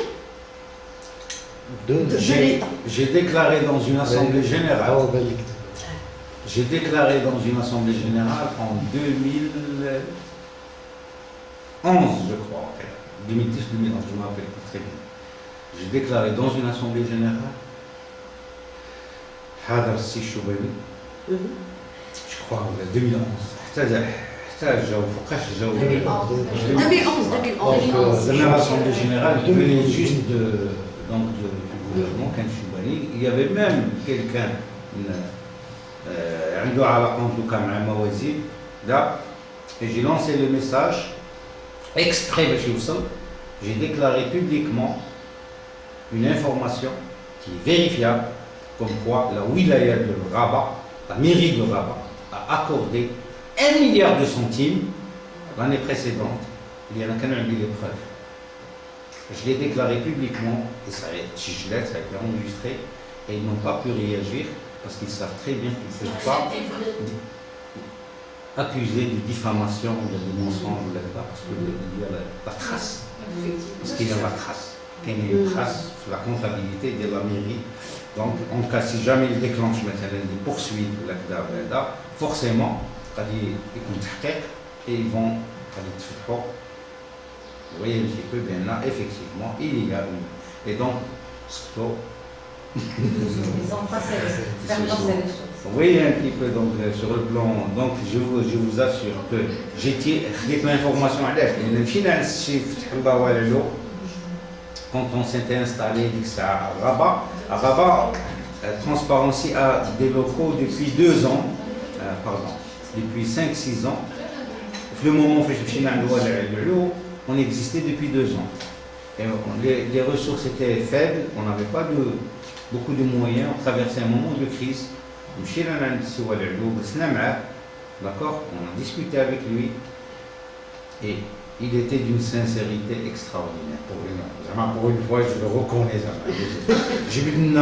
de l'État. J'ai déclaré dans une assemblée générale. J'ai déclaré dans une assemblée générale en 2011, je crois. 2010-2011, je me rappelle très bien. J'ai déclaré dans une assemblée générale. هذا السي الشوباني je crois en 2011 احتاج جاو فوقاش جاو 2011. Dans l'Assemblée générale, il venait juste du gouvernement, Ken Choubani. Il y avait même quelqu'un عنده علاقة مع موازين là, et j'ai lancé le message exprès باش يوصل. J'ai déclaré publiquement une information qui est vérifiable, comme quoi la wilaya de Rabat, la mairie de Rabat, a accordé 1 milliard de centimes l'année précédente. Il y en a qu'un des preuves. Je l'ai déclaré publiquement, et ça a été enregistré, et ils n'ont pas pu réagir, parce qu'ils savent très bien qu'ils ne peuvent pas accuser de diffamation ou de mensonge, parce qu'il y a la trace. Parce qu'il y a la trace. Il y a une trace sur la comptabilité de la mairie. Donc, en cas, si jamais ils déclenchent des poursuites, forcément, et ils vont vous voyez un petit peu bien là, effectivement, il y a une. Et donc, vous voyez un petit peu donc, sur le plan, donc je vous assure que j'ai l'information à l'aise. Quand on s'était installé à Rabat, Transparency a des locaux depuis 2 ans, depuis 5-6 ans. Le moment où je suis on existait depuis 2 ans. Et les ressources étaient faibles, on n'avait pas beaucoup de moyens, on traversait un moment de crise. D'accord, on a discuté avec lui et il était d'une sincérité extraordinaire. Pour une fois, je le reconnais. J'ai vu il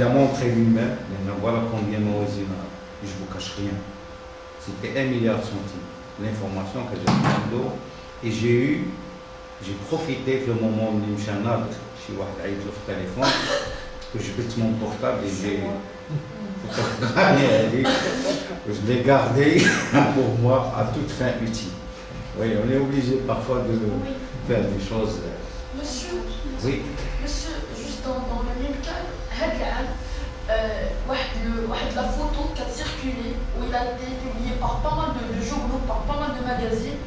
a montré lui-même, maintenant voilà combien je ne vous cache rien. C'était 1 milliard de centimes. L'information que j'ai eue et j'ai profité de le moment où je suis allé au téléphone que je pète mon portable et je l'ai gardé pour moi à toute fin utile. Oui, on est obligé parfois de faire des choses. Monsieur, Oui. monsieur, juste dans le même cadre, la photo qui a circulé, où il a été publié par pas mal de journaux, par pas mal de magazines,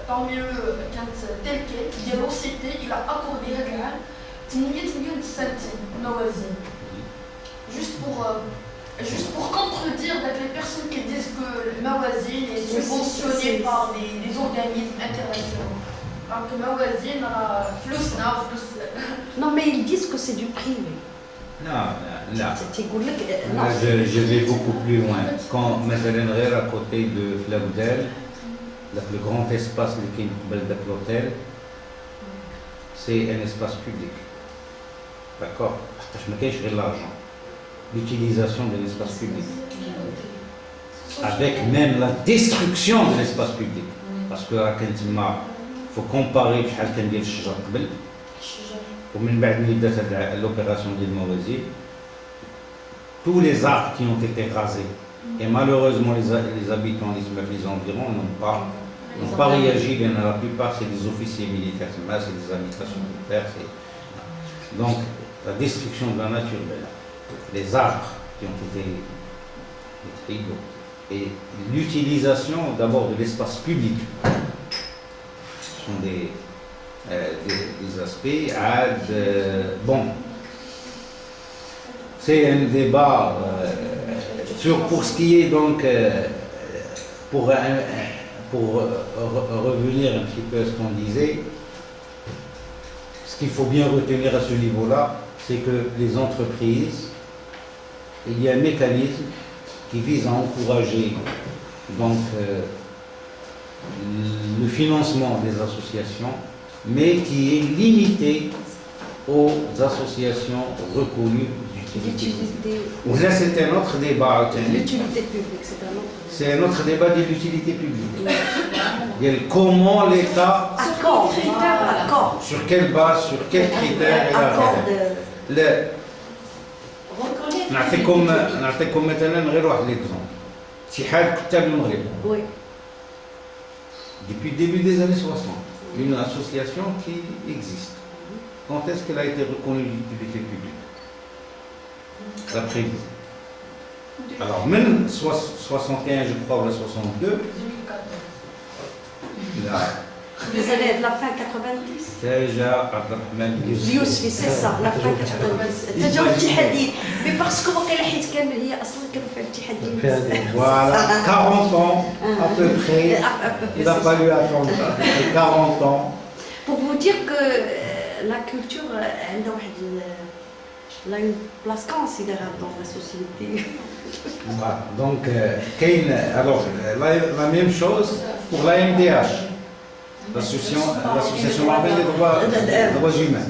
parmi eux, tel quel, qui dit l'OCT, il a accordé 800 millions de centimes au Mawazine. Juste pour contredire les personnes qui disent que le Mawazine est subventionné par des organismes internationaux. Alors que Mawazine a Non, mais ils disent que c'est du privé. Non. Non. Je vais beaucoup plus loin. Quand مثلا à côté de Flaoudel, le plus grand espace qui est de l'hôtel, c'est un espace public. D'accord? Parce que je me cache l'argent. L'utilisation de l'espace public. Avec même la destruction de l'espace public. Parce que il faut comparer بشحال كان ديال الشجر قبل ومن بعد ملي دات l'opération ديال الموازين tous les arbres qui ont été rasés et malheureusement les habitants des environs n'ont pas réagi. Bien, la plupart c'est des officiers militaires, c'est des habitations militaires. Donc la destruction de la nature, les arbres qui ont été détruits et l'utilisation d'abord de l'espace public sont des aspects bon. C'est un débat pour ce qui est donc pour revenir un petit peu à ce qu'on disait. Ce qu'il faut bien retenir à ce niveau-là, c'est que les entreprises, il y a un mécanisme qui vise à encourager donc le financement des associations, mais qui est limité aux associations reconnues d'utilité. Là, c'est un autre débat. L'utilité publique, c'est un autre débat de l'utilité publique. Comment l'État accorde. Sur quelle base, sur quels critères نعطيكم مثلا غير واحد ليكزومبل. اتحاد كتاب المغرب. Oui. Depuis le début des années 60, une association qui existe. Quand est-ce qu'elle a été reconnue d'utilité publique? D'après vous. Alors, même 61, je crois, ou la 62, là, Les années de la fin 90. déjà, Abdelrahman Yousfi, c'est ça, la fin 90. تجاو الاتحاديين، mais parce que وقيلا حيت كان هي اصلا كانوا في الاتحاديين. Voilà, 40 ans à peu près. Il a fallu attendre 40 ans. Pour vous dire que la culture a une place considérable dans la société. Voilà. Donc, alors, la même chose pour la MDH, l'Association marocaine des droits humains.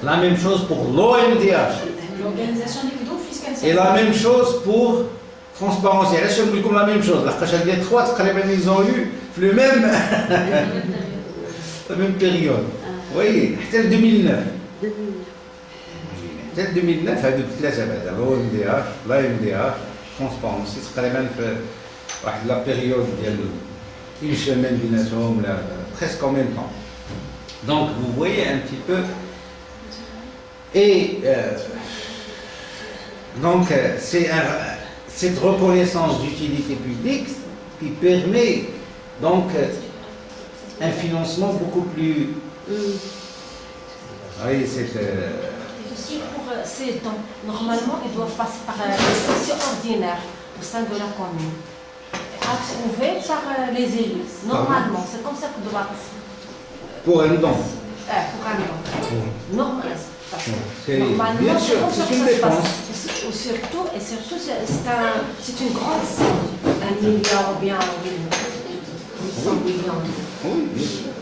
La même chose pour l'OMDH. L'organisation des cadeaux fiscales. Et la même chose pour Transparence. Et là, je vous dis la même chose. Les trois, ils ont eu la même période. Oui, c'était 2009. 2009 هذو الثلاثه بعدا l'OMDH, l'AMDH, Transparence. C'est تقريبا في واحد لا بيريود ديال une semaine بيناتهم presque en même temps. Donc vous voyez un petit peu. Et donc c'est cette reconnaissance d'utilité publique qui permet donc un financement beaucoup plus. Oui, c'est. Ces dons, normalement, ils doivent passer par les sessions ordinaires au sein de la commune, approuvées par les élus. Normalement, c'est comme ça que doit. Pour un don. Pour un don. Normal. Normalement, bien sûr, c'est une dépense. Surtout, c'est une grande somme, 1 milliard ou bien 100 millions. Oui, bien sûr.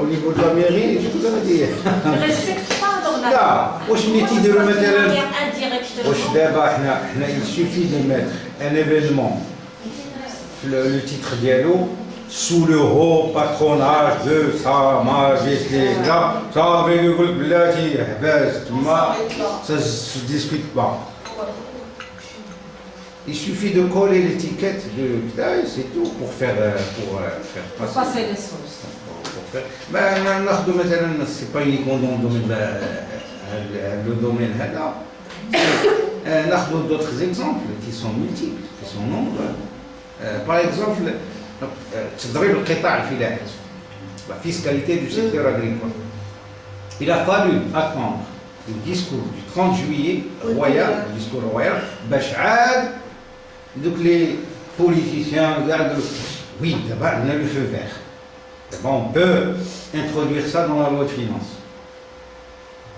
Au niveau de la mairie, je vous avais dit. Ne respecte pas normalement. لا واش ملي تيديروا مثلا indirectement. واش دابا حنا il suffit de mettre un événement le titre ديالو sous le haut patronage de Sa Majesté. Là, ça avait le groupe Blati, ça ne se discute pas. Il suffit de coller l'étiquette de c'est tout pour faire Pour passer les sauces. C'est pas uniquement dans le domaine là. D'autres exemples qui sont multiples, qui sont nombreux. Par exemple, la fiscalité du secteur agricole. Il a fallu attendre le discours du 30 juillet royal, le discours royal, donc les politiciens regardent, oui, d'abord on a le feu vert. D'abord on peut introduire ça dans la loi de finances.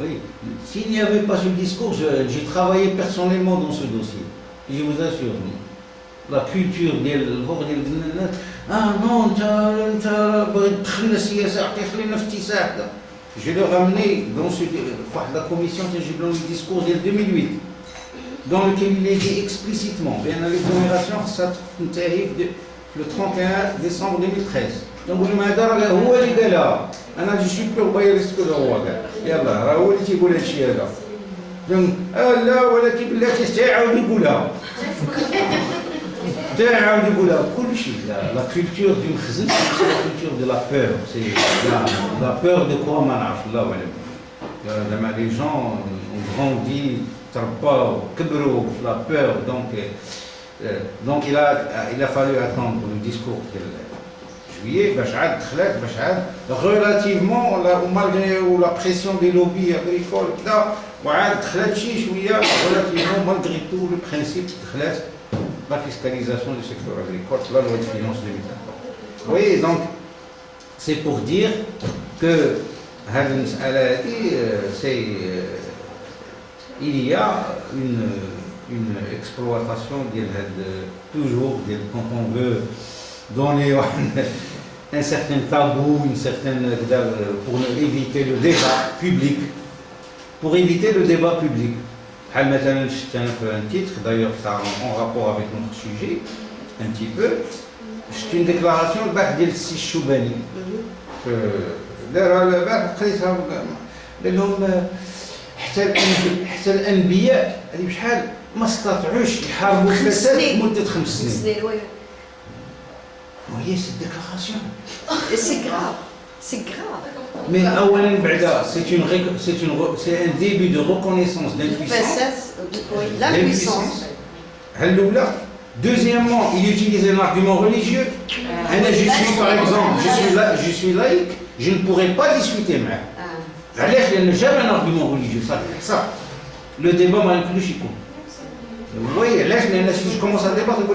Oui, s'il n'y avait pas ce discours, j'ai travaillé personnellement dans ce dossier. Je vous assure, la culture des... Ah non, je l'ai ramené dans la commission dans le discours de 2008, dans lequel il est dit explicitement bien l'exonération, ça arrive le 31 décembre 2013. Donc je suis plus au bail risque de roi. يلا راه هو اللي تيقول هذا الشيء هذا. لا ولكن بلاتي تعاود يقولها. تعاود يقولها كل شيء. La culture du مخزن c'est la culture de la peur. C'est la peur de quoi ما نعرف الله أعلم. لما les gens ont grandi, تربوا, كبروا في la peur donc il a fallu attendre le discours juillet, relativement, malgré la pression des lobbies agricoles, relativement, malgré tout, le principe de la fiscalisation du secteur agricole, la loi de finances 2014. Oui, donc, c'est pour dire que il y a une exploitation toujours quand on veut donner un certain tabou, une certaine pour éviter le débat public. Pour éviter le débat public. مثلا شفت un titre, d'ailleurs ça en rapport avec notre sujet, un petit peu. C'est une déclaration ديال السي الشوباني. دارها البارح قريتها قال لهم حتى الانبياء هذه بشحال ما استطاعوش يحاربوا الفساد لمده 5 سنين. Vous voyez cette déclaration? C'est grave, c'est grave. Mais c'est un début de reconnaissance d'impuissance. L'impuissance. Deuxièmement, il utilise un argument religieux. Je suis par exemple, je suis laïque, je ne pourrais pas discuter même. Il n'y a jamais un argument religieux, ça. Le débat m'a inclus. Vous voyez, là, je commence à débattre, je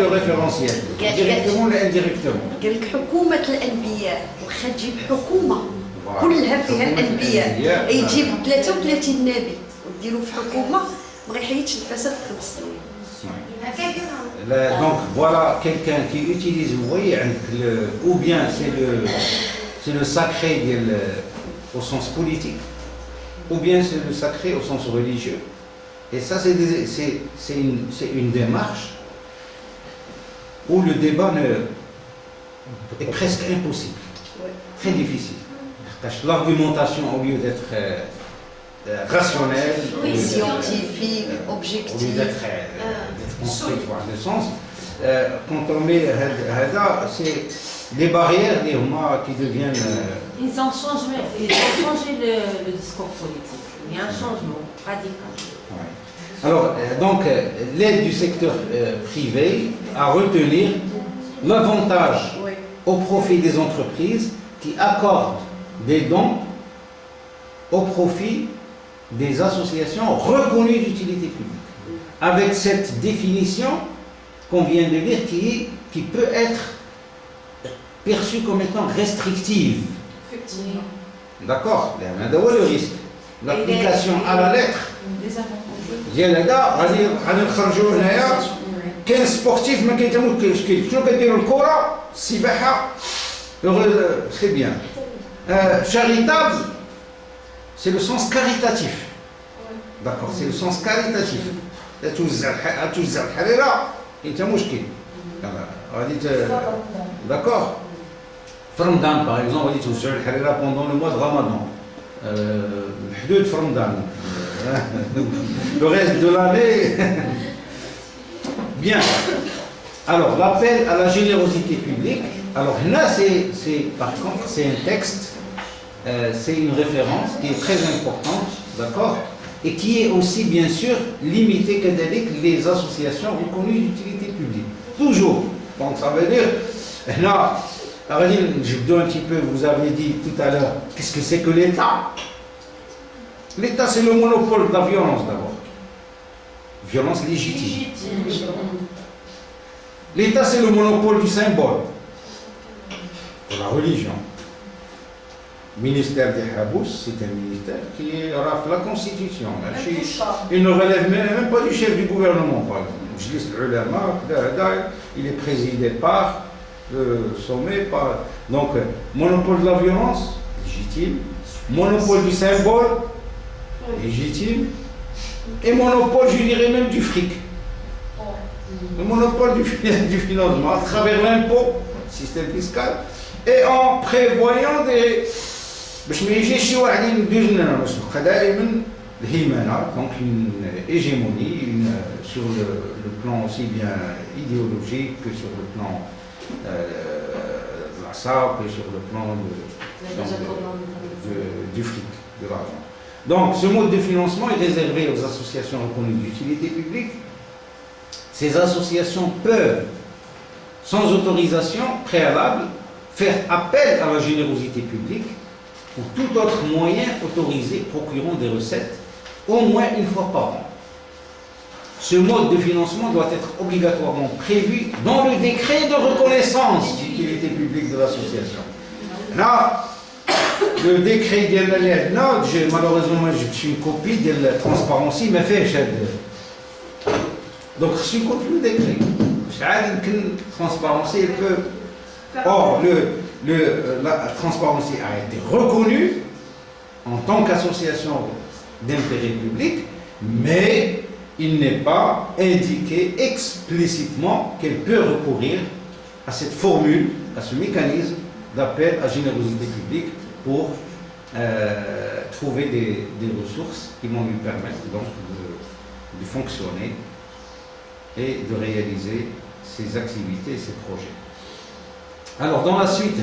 le référentiel, directement ou indirectement. قال لك حكومة الأنبياء واخا تجيب حكومة كلها فيها الأنبياء يجيب 33 نبي وديروا في حكومة ما غيحيدش الفساد في 5 سنين. Donc voilà quelqu'un qui utilise, vous voyez, ou bien c'est le sacré au sens politique, ou bien c'est le sacré au sens religieux. Et ça, c'est une démarche où le débat est presque impossible, très difficile. Parce que l'argumentation, au lieu d'être rationnelle, scientifique, objective, au lieu d'être construite dans le sens, quand on met c'est des barrières qui deviennent... Ils ont changé le discours politique. Il y a un changement radical. Ouais. Alors, donc, l'aide du secteur privé à retenir l'avantage au profit des entreprises qui accordent des dons au profit des associations reconnues d'utilité publique. Avec cette définition qu'on vient de lire qui peut être perçue comme étant restrictive. Effectivement. D'accord, le risque. L'application à la lettre. ديال هذا غادي نخرجوا هنايا كاين سبورتيف ما كيتموتش شنو كديروا الكره السباحه سي بيان charitable c'est le sens caritatif d'accord c'est le sens caritatif توزع الحريره انت مشكل D'accord. Ramadan, par exemple, on dit tout seul, pendant le mois de Ramadan. Le Ramadan. Le reste de l'année. Bien. Alors, l'appel à la générosité publique. Alors là, par contre, c'est un texte, c'est une référence qui est très importante, d'accord, et qui est aussi, bien sûr, limitée que les associations reconnues d'utilité publique. Toujours. Donc, ça veut dire, là, je vous donne un petit peu, vous avez dit tout à l'heure, qu'est-ce que c'est que l'État? L'État, c'est le monopole de la violence, d'abord. Violence légitime. L'État, c'est le monopole du symbole. Pour la religion. Le ministère des Habous, c'est un ministère qui rafle la Constitution. Il ne relève même pas du chef du gouvernement, par exemple. Je lis le ulama, il est présidé par le sommet. Donc, monopole de la violence, légitime. Monopole du symbole, légitime. Et monopole, je dirais même du fric. Le monopole du financement à travers l'impôt, système fiscal, et en prévoyant des. Donc une hégémonie sur le plan aussi bien idéologique que sur le plan de la SAP et sur le plan du fric, de l'argent. Donc ce mode de financement est réservé aux associations reconnues d'utilité publique. Ces associations peuvent, sans autorisation préalable, faire appel à la générosité publique ou tout autre moyen autorisé procurant des recettes au moins une fois par an. Ce mode de financement doit être obligatoirement prévu dans le décret de reconnaissance d'utilité publique de l'association. Là, le décret de malheureusement, je suis une copie de la transparence, mais fait donc je suis contre le décret. La transparence, elle peut. Or, la transparence a été reconnue en tant qu'association d'intérêt public, mais il n'est pas indiqué explicitement qu'elle peut recourir à cette formule, à ce mécanisme d'appel à générosité publique pour trouver des ressources qui vont lui permettre donc de fonctionner et de réaliser ses activités et ses projets. Alors, dans la suite,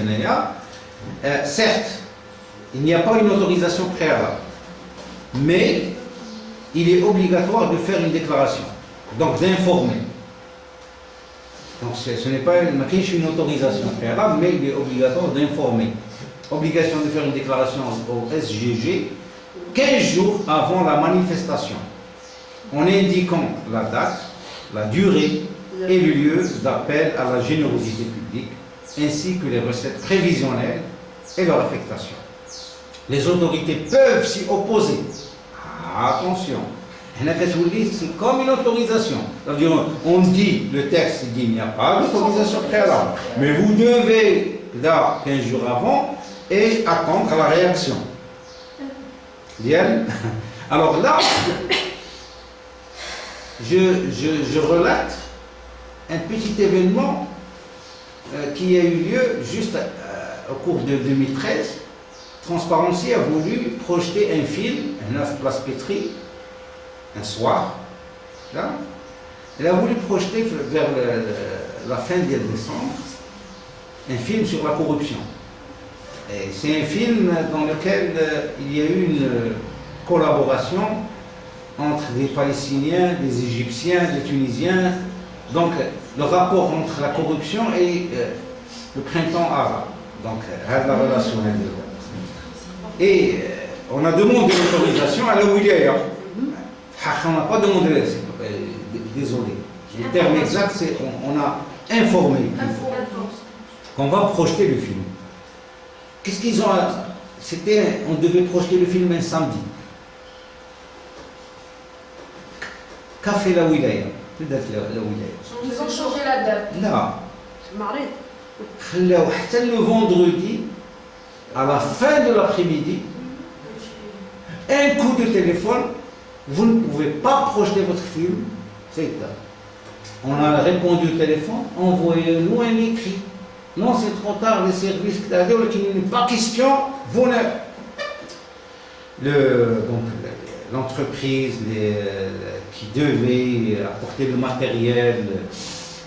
certes, il n'y a pas une autorisation préalable, mais il est obligatoire de faire une déclaration, donc d'informer. Donc, ce n'est pas une autorisation préalable, mais il est obligatoire d'informer. Obligation de faire une déclaration au SGG 15 jours avant la manifestation, en indiquant la date, la durée et le lieu d'appel à la générosité publique, ainsi que les recettes prévisionnelles et leur affectation. Les autorités peuvent s'y opposer. Attention, c'est comme une autorisation. C'est-à-dire, on dit, le texte dit qu'il n'y a pas d'autorisation préalable, mais vous devez, là, 15 jours avant, et attendre la réaction. Bien. Alors là, je relate un petit événement qui a eu lieu juste au cours de 2013. Transparency a voulu projeter un film, 9 Place Pétry, un soir. Là. Elle a voulu projeter vers la fin de décembre un film sur la corruption. Et c'est un film dans lequel il y a eu une collaboration entre des Palestiniens, des Égyptiens, des Tunisiens. Donc, le rapport entre la corruption et le printemps arabe. Donc, la relation. Et on a demandé l'autorisation à la wilaya. On n'a pas demandé, désolé. Le terme exact, c'est on a informé qu'on va projeter le film. Qu'est-ce qu'ils ont. On devait projeter le film un samedi. Qu'a fait la wilaya? Ils ont changé la date. Non. Le vendredi, à la fin de l'après-midi, un coup de téléphone, vous ne pouvez pas projeter votre film, c'est ça. On a répondu au téléphone, envoyez-nous un écrit. Non, c'est trop tard, les services qui n'est pas question, vous ne... L'entreprise qui devait apporter le matériel,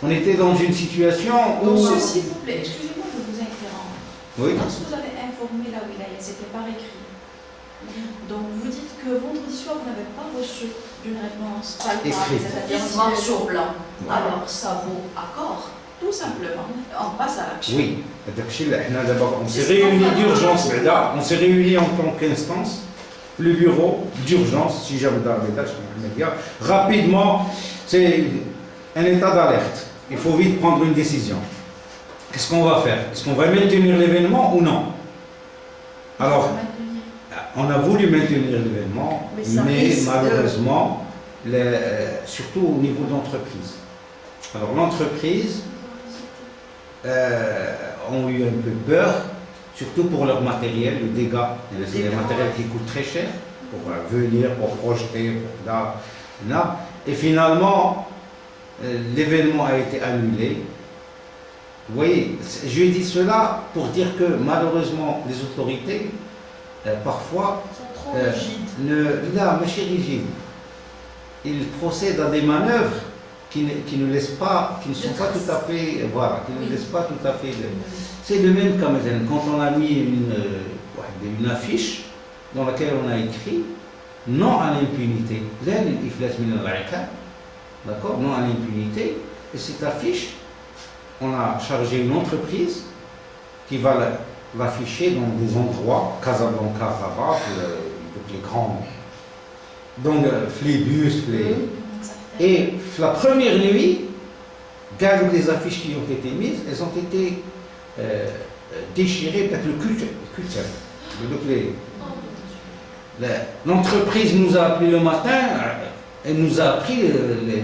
on était dans une situation où... Monsieur, s'il vous plaît, excusez-moi de vous interrompre. Oui. Lorsque vous avez informé la wilaya, c'était par écrit. Donc vous dites que vendredi soir, vous n'avez pas reçu d'une réponse palpable, c'est-à-dire noir sur blanc. Alors ça vaut accord, tout simplement. On passe à l'action. Oui, on s'est réunis d'urgence, on s'est réunis en tant qu'instance, le bureau d'urgence, si j'aime dans les médias, rapidement, c'est un état d'alerte. Il faut vite prendre une décision. Qu'est-ce qu'on va faire? Est-ce qu'on va maintenir l'événement ou non? Alors, on a voulu maintenir l'événement, mais malheureusement, surtout au niveau de l'entreprise. Alors l'entreprise ont eu un peu peur, surtout pour leur matériel, le dégât. C'est des matériels qui coûtent très cher pour venir, pour projeter, pour là. Et finalement, l'événement a été annulé. Vous voyez, je dis cela pour dire que malheureusement, les autorités, parfois, ils procèdent à des manœuvres qui ne laissent pas, qui ne sont pas tout à fait, voilà, qui ne laissent pas tout à fait. C'est le même cas maintenant, quand on a mis une affiche dans laquelle on a écrit non à l'impunité, d'accord, non à l'impunité, et cette affiche, on a chargé une entreprise qui va l'afficher dans des endroits, Casablanca, Rabat, les grands, donc Flébus, et la première nuit, les affiches qui ont été mises, elles ont été déchirées, peut-être le cul. L'entreprise nous a appelé le matin, elle nous a appris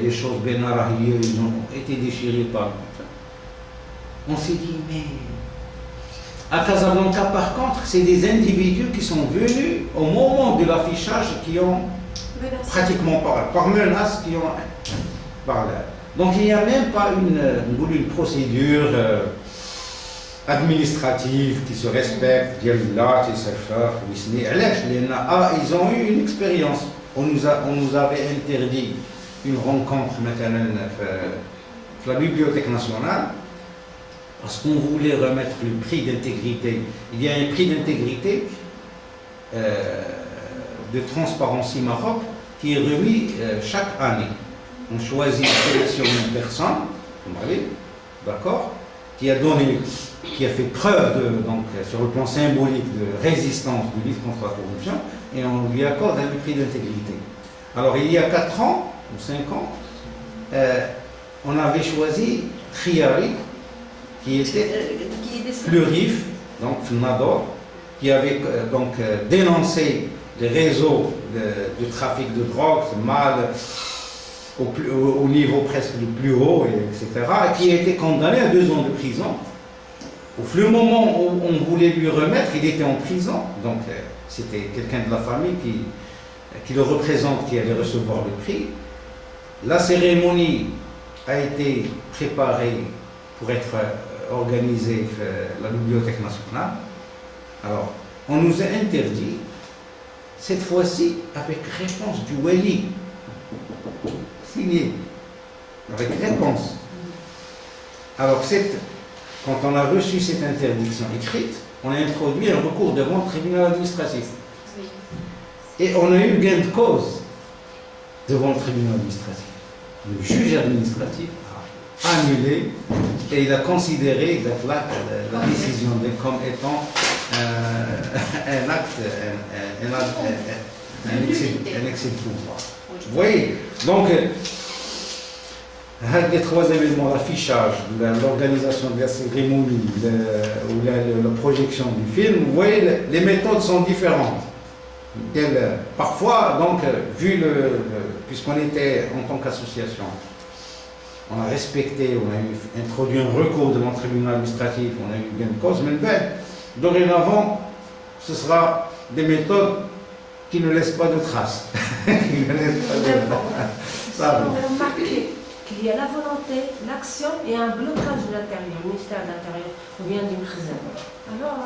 les choses, ils ont été déchirés par. On s'est dit, mais à Casablanca, par contre, c'est des individus qui sont venus au moment de l'affichage qui ont pratiquement par menace, qui ont parlé. Donc il n'y a même pas une procédure administrative qui se respecte. Ils ont eu une expérience. On nous avait interdit une rencontre maintenant à la Bibliothèque nationale. Parce qu'on voulait remettre le prix d'intégrité. Il y a un prix d'intégrité de Transparency Maroc qui est remis chaque année. On choisit, sélectionne une personne, d'accord, qui a fait preuve donc, sur le plan symbolique de résistance, de lutte contre la corruption, et on lui accorde un prix d'intégrité. Alors il y a 4 ans, ou 5 ans, on avait choisi Triari, qui était Fleurif, donc Fnador, qui avait donc dénoncé les réseaux de trafic de drogue, mal au niveau presque le plus haut, etc., et qui a été condamné à 2 ans de prison. Au moment où on voulait lui remettre, il était en prison, donc c'était quelqu'un de la famille qui le représente, qui allait recevoir le prix. La cérémonie a été préparée pour être organisée à la Bibliothèque nationale. Alors, on nous a interdit, cette fois-ci, avec réponse du Wali, signé, avec réponse. Alors, quand on a reçu cette interdiction écrite, on a introduit un recours devant le tribunal administratif. Et on a eu gain de cause devant le tribunal administratif. Le juge administratif a annulé et il a considéré la décision comme étant un acte, un excès de pouvoir. Vous voyez? Donc, les 3 événements, l'affichage, l'organisation de la cérémonie ou la projection du film, vous voyez, les méthodes sont différentes. Parfois, donc, puisqu'on était en tant qu'association, on a respecté, on a introduit un recours devant le tribunal administratif, on a eu gain de cause, mais dorénavant, ce sera des méthodes qui ne laissent pas de traces. On a remarqué qu'il y y a la volonté, l'action et un blocage de l'intérieur, du ministère de l'Intérieur ou bien du Khazan. Alors,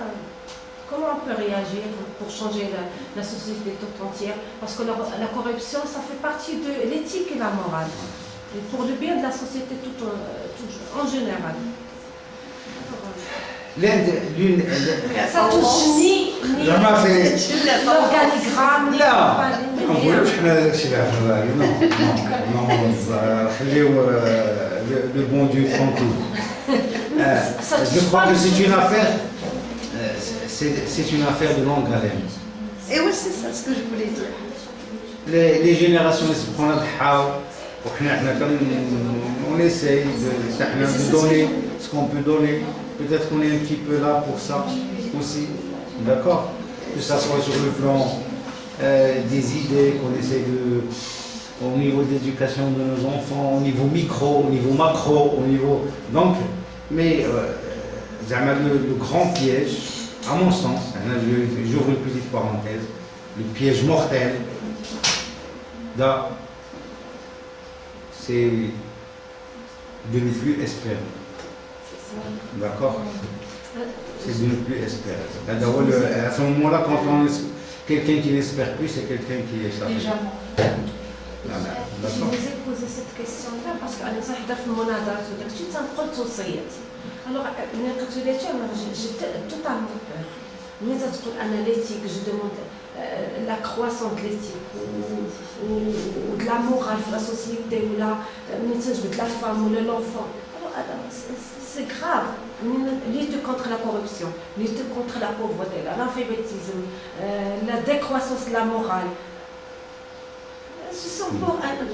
comment on peut réagir pour changer la société toute entière? Parce que la corruption, ça fait partie de l'éthique et la morale. Et pour le bien de la société en général. Ça touche ni l'organigramme, ni ما نقولوش حنا داكشي اللي عرفنا نو خليو le bon Dieu tranquille. Je crois que c'est une affaire de longue haleine. Et oui, c'est ça ce que je voulais dire. Les générations qui se prennent la hawa, on essaye de donner ce qu'on peut donner. Peut-être qu'on est un petit peu là pour ça aussi, d'accord? Que ça soit sur le plan des idées qu'on essaie au niveau de l'éducation de nos enfants, au niveau micro, au niveau macro, au niveau... Donc, mais le grand piège, à mon sens, j'ouvre une petite parenthèse, le piège mortel, c'est de ne plus espérer. D'accord? C'est de ne plus espérer. À ce moment-là, quand quelqu'un qui n'espère plus, c'est quelqu'un qui est ça. Déjà. Je vous ai posé cette question-là parce que alors, j'ai totalement peur. Mais l'éthique, je demande la croissance de l'éthique ou de la morale de la société ou de la femme ou de l'enfant. C'est grave. Lutte contre la corruption, lutte contre la pauvreté, l'analphabétisme, la décroissance de la morale. Ce sont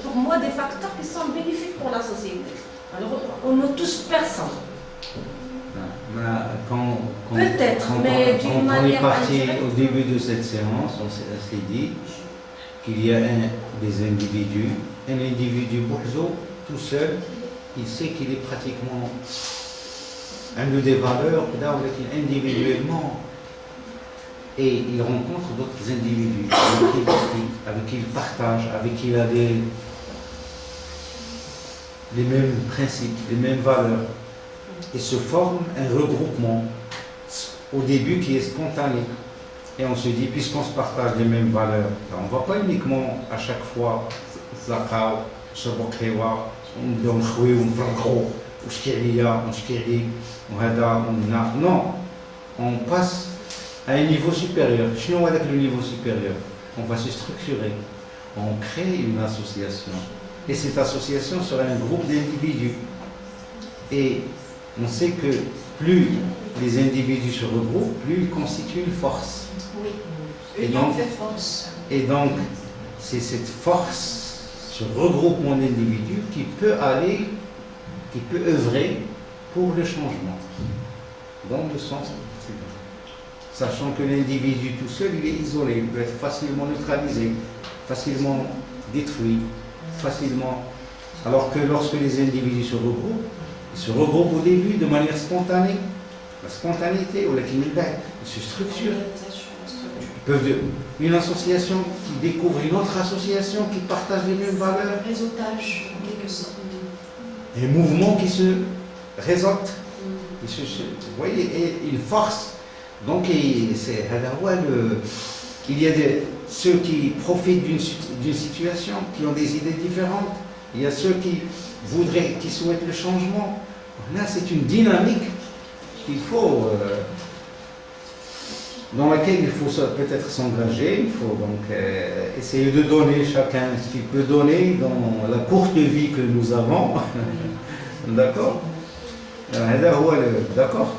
pour moi des facteurs qui sont bénéfiques pour la société. Alors on ne touche personne. Peut-être, mais d'une manière indirecte. Au début de cette séance, on s'est dit qu'il y a des individus, un individu bourgeois tout seul, il sait qu'il est pratiquement un des valeurs, individuellement, et il rencontre d'autres individus avec qui il partage, avec qui il a les mêmes principes, les mêmes valeurs. Et se forme un regroupement au début qui est spontané. Et on se dit, puisqu'on se partage les mêmes valeurs, on ne va pas uniquement à chaque fois non, on passe à un niveau supérieur. Sinon, avec le niveau supérieur, on va se structurer. On crée une association. Et cette association sera un groupe d'individus. Et on sait que plus les individus se regroupent, plus ils constituent une force. Oui, union fait force. Et donc, c'est cette force, ce regroupement d'individus qui peut œuvrer pour le changement. Dans le sens, sachant que l'individu tout seul, il est isolé, il peut être facilement neutralisé, facilement détruit, facilement. Alors que lorsque les individus se regroupent, ils se regroupent au début de manière spontanée. La spontanéité, ils se structurent. Une association qui découvre une autre association qui partage les mêmes valeurs. Réseautage, en quelque sorte. Un mouvement qui se réseaute. Vous voyez, et une force. Donc, il y a ceux qui profitent d'une situation, qui ont des idées différentes. Il y a ceux qui souhaitent le changement. Là, c'est une dynamique dans laquelle il faut peut-être s'engager. Il faut donc essayer de donner chacun ce qu'il peut donner dans la courte vie que nous avons. D'accord? D'accord?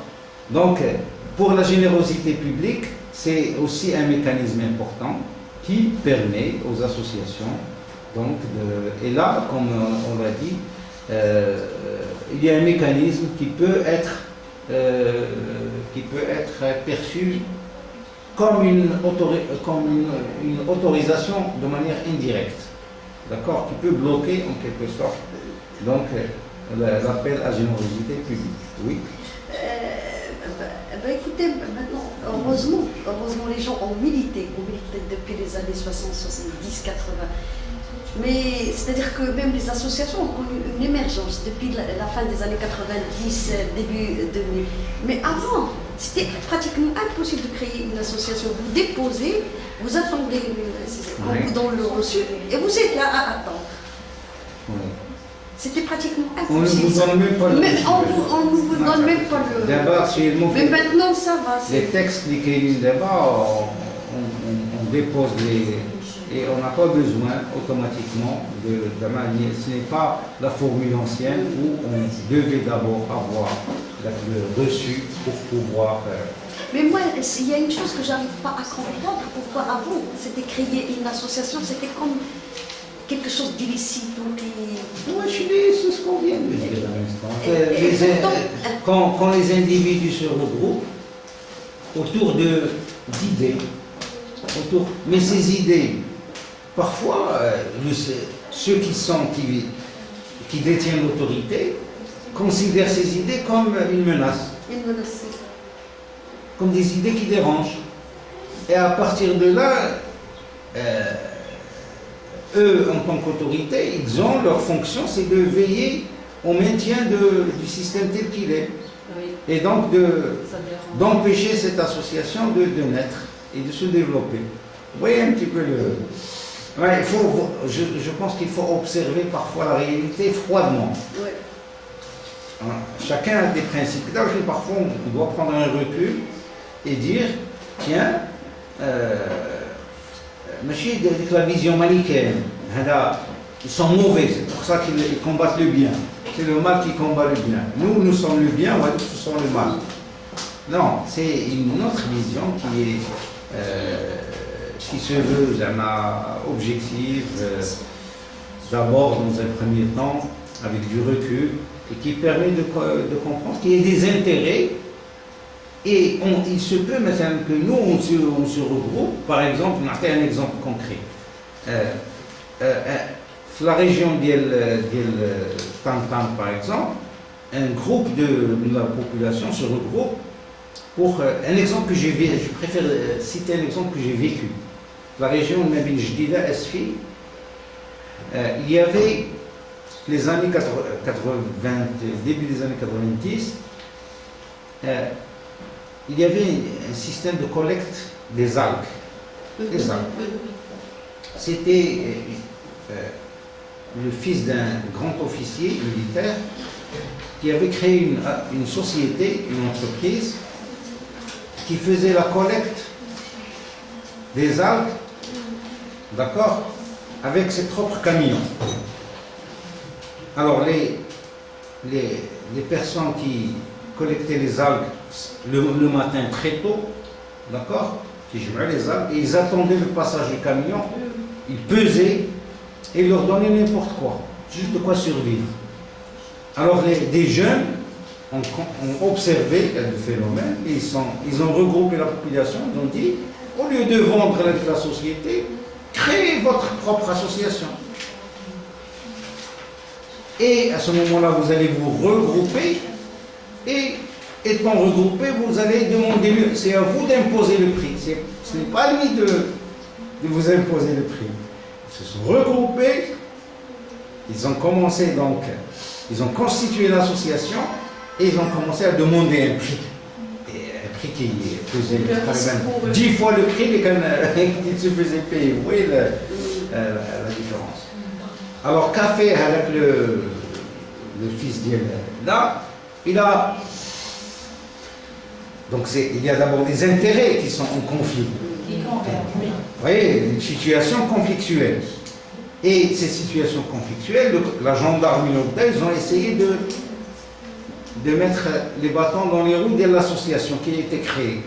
Donc, pour la générosité publique, c'est aussi un mécanisme important qui permet aux associations, donc, et là, comme on l'a dit, il y a un mécanisme qui peut être perçu comme une autorisation de manière indirecte, d'accord, qui peut bloquer en quelque sorte donc l'appel à générosité publique. Oui. Écoutez, maintenant, heureusement, les gens ont milité depuis les années 60, 70, 80. Mais c'est-à-dire que même les associations ont connu une émergence depuis la fin des années 90, début 2000. Mais avant, c'était pratiquement impossible de créer une association. Vous déposez, vous attendez, on vous donne le reçu, et vous êtes là à attendre. C'était pratiquement On ne impossible. vous donne même pas le reçu. On ne vous donne même pas le... D'abord, actuellement, Mais maintenant, ça va. les textes qui d'abord, on dépose les... Et on n'a pas besoin automatiquement de manière. Ce n'est pas la formule ancienne où on devait d'abord avoir le reçu pour pouvoir. Mais moi, il y a une chose que j'arrive pas à comprendre. Pourquoi avant, c'était créer une association, c'était comme quelque chose d'illicite. Moi, je suis c'est ce qu'on vient de dire à l'instant. Quand les individus se regroupent autour d'idées, mais ces idées, parfois, ceux qui détiennent l'autorité considèrent ces idées comme une menace, comme des idées qui dérangent. Et à partir de là, eux, en tant qu'autorité, ils ont leur fonction, c'est de veiller au maintien du système tel qu'il est. Oui, Et donc ça dérange. d'empêcher cette association de naître et de se développer. Vous voyez un petit peu le... Ouais, je pense qu'il faut observer parfois la réalité froidement. Ouais. Chacun a des principes. Là, parfois, on doit prendre un recul et dire, tiens, la vision manichéenne, ils sont mauvais, c'est pour ça qu'ils combattent le bien. C'est le mal qui combat le bien. Nous sommes le bien, on va dire que ce sont le mal. Non, c'est une autre vision qui se veut objective, d'abord dans un premier temps, avec du recul, et qui permet de comprendre qu'il y a des intérêts. Et il se peut maintenant que nous, on se regroupe. Par exemple, on a fait un exemple concret. La région d'El Tantan, par exemple, un groupe de la population se regroupe pour un exemple que j'ai vécu. Je préfère citer un exemple que j'ai vécu. La région de Mabin Jdida, Esfi, il y avait les années 80, début des années 90, il y avait un système de collecte des algues. Des algues. C'était le fils d'un grand officier militaire qui avait créé une société, une entreprise, qui faisait la collecte des algues, d'accord, avec ses propres camions. Alors les personnes qui collectaient les algues le matin très tôt, d'accord, qui jetaient les algues, et ils attendaient le passage du camion, ils pesaient et ils leur donnaient n'importe quoi, juste de quoi survivre. Alors des jeunes ont observé le phénomène et ils ont regroupé la population, ils ont dit, au lieu de vendre avec la société, créez votre propre association. Et à ce moment-là, vous allez vous regrouper et étant regroupés, vous allez demander, c'est à vous d'imposer le prix. Ce n'est pas à lui de vous imposer le prix. Ils se sont regroupés, ils ont commencé donc, ils ont constitué l'association et ils ont commencé à demander un prix. Et un prix qui faisait quand même 10 fois le prix qu'il se faisait payer. Vous voyez la différence. Alors, qu'a fait avec le fils d'El là, il y a d'abord des intérêts qui sont en conflit. Vous voyez, une situation conflictuelle. Et ces situations conflictuelles, la gendarmerie, ils ont essayé de mettre les bâtons dans les roues de l'association qui a été créée.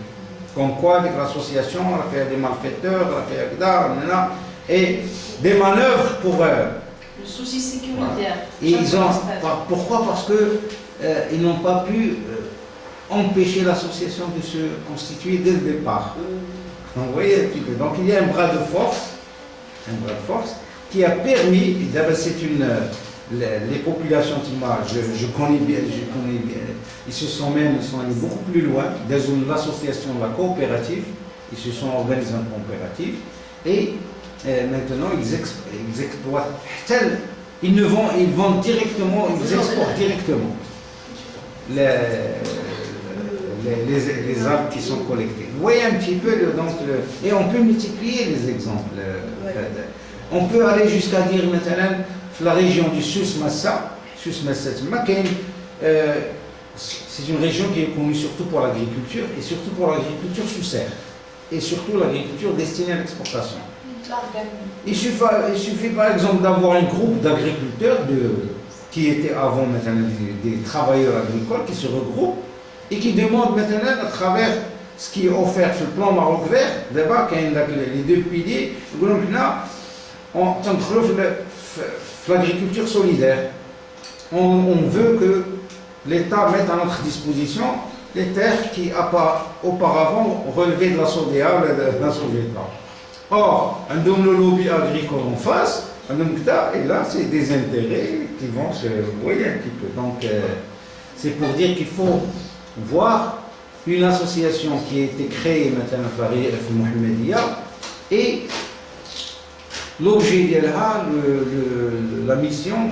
Comme quoi, avec l'association, on a fait des malfaiteurs, on a fait Agdar, et des manœuvres pour... le souci sécuritaire. Et pourquoi? Parce qu'ils n'ont pas pu empêcher l'association de se constituer dès le départ. Donc, vous voyez un petit peu. Donc il y a un bras de force qui a permis, c'est les populations je connais bien, ils sont allés beaucoup plus loin, dans l'association de la coopérative, ils se sont organisés en coopérative, et maintenant ils exploitent. Ils vendent directement, ils exportent directement les arbres qui sont collectés. Vous voyez un petit peu et on peut multiplier les exemples. On peut aller jusqu'à dire maintenant la région du Souss-Massa, c'est une région qui est connue surtout pour l'agriculture et surtout pour l'agriculture sous serre et surtout l'agriculture destinée à l'exportation. Il suffit par exemple d'avoir un groupe d'agriculteurs qui étaient avant maintenant des travailleurs agricoles qui se regroupent et qui demandent maintenant à travers ce qui est offert sur le plan Maroc vert, d'abord les deux piliers, on trouve l'agriculture solidaire. On veut que l'État mette à notre disposition les terres qui auparavant relevaient de la SODEA, de la SOGETA. Or, un lobby agricole en face, et là, c'est des intérêts qui vont se voyer un petit peu. Donc, c'est pour dire qu'il faut voir une association qui a été créée maintenant par Mohamedia et l'objet d'elle, la mission,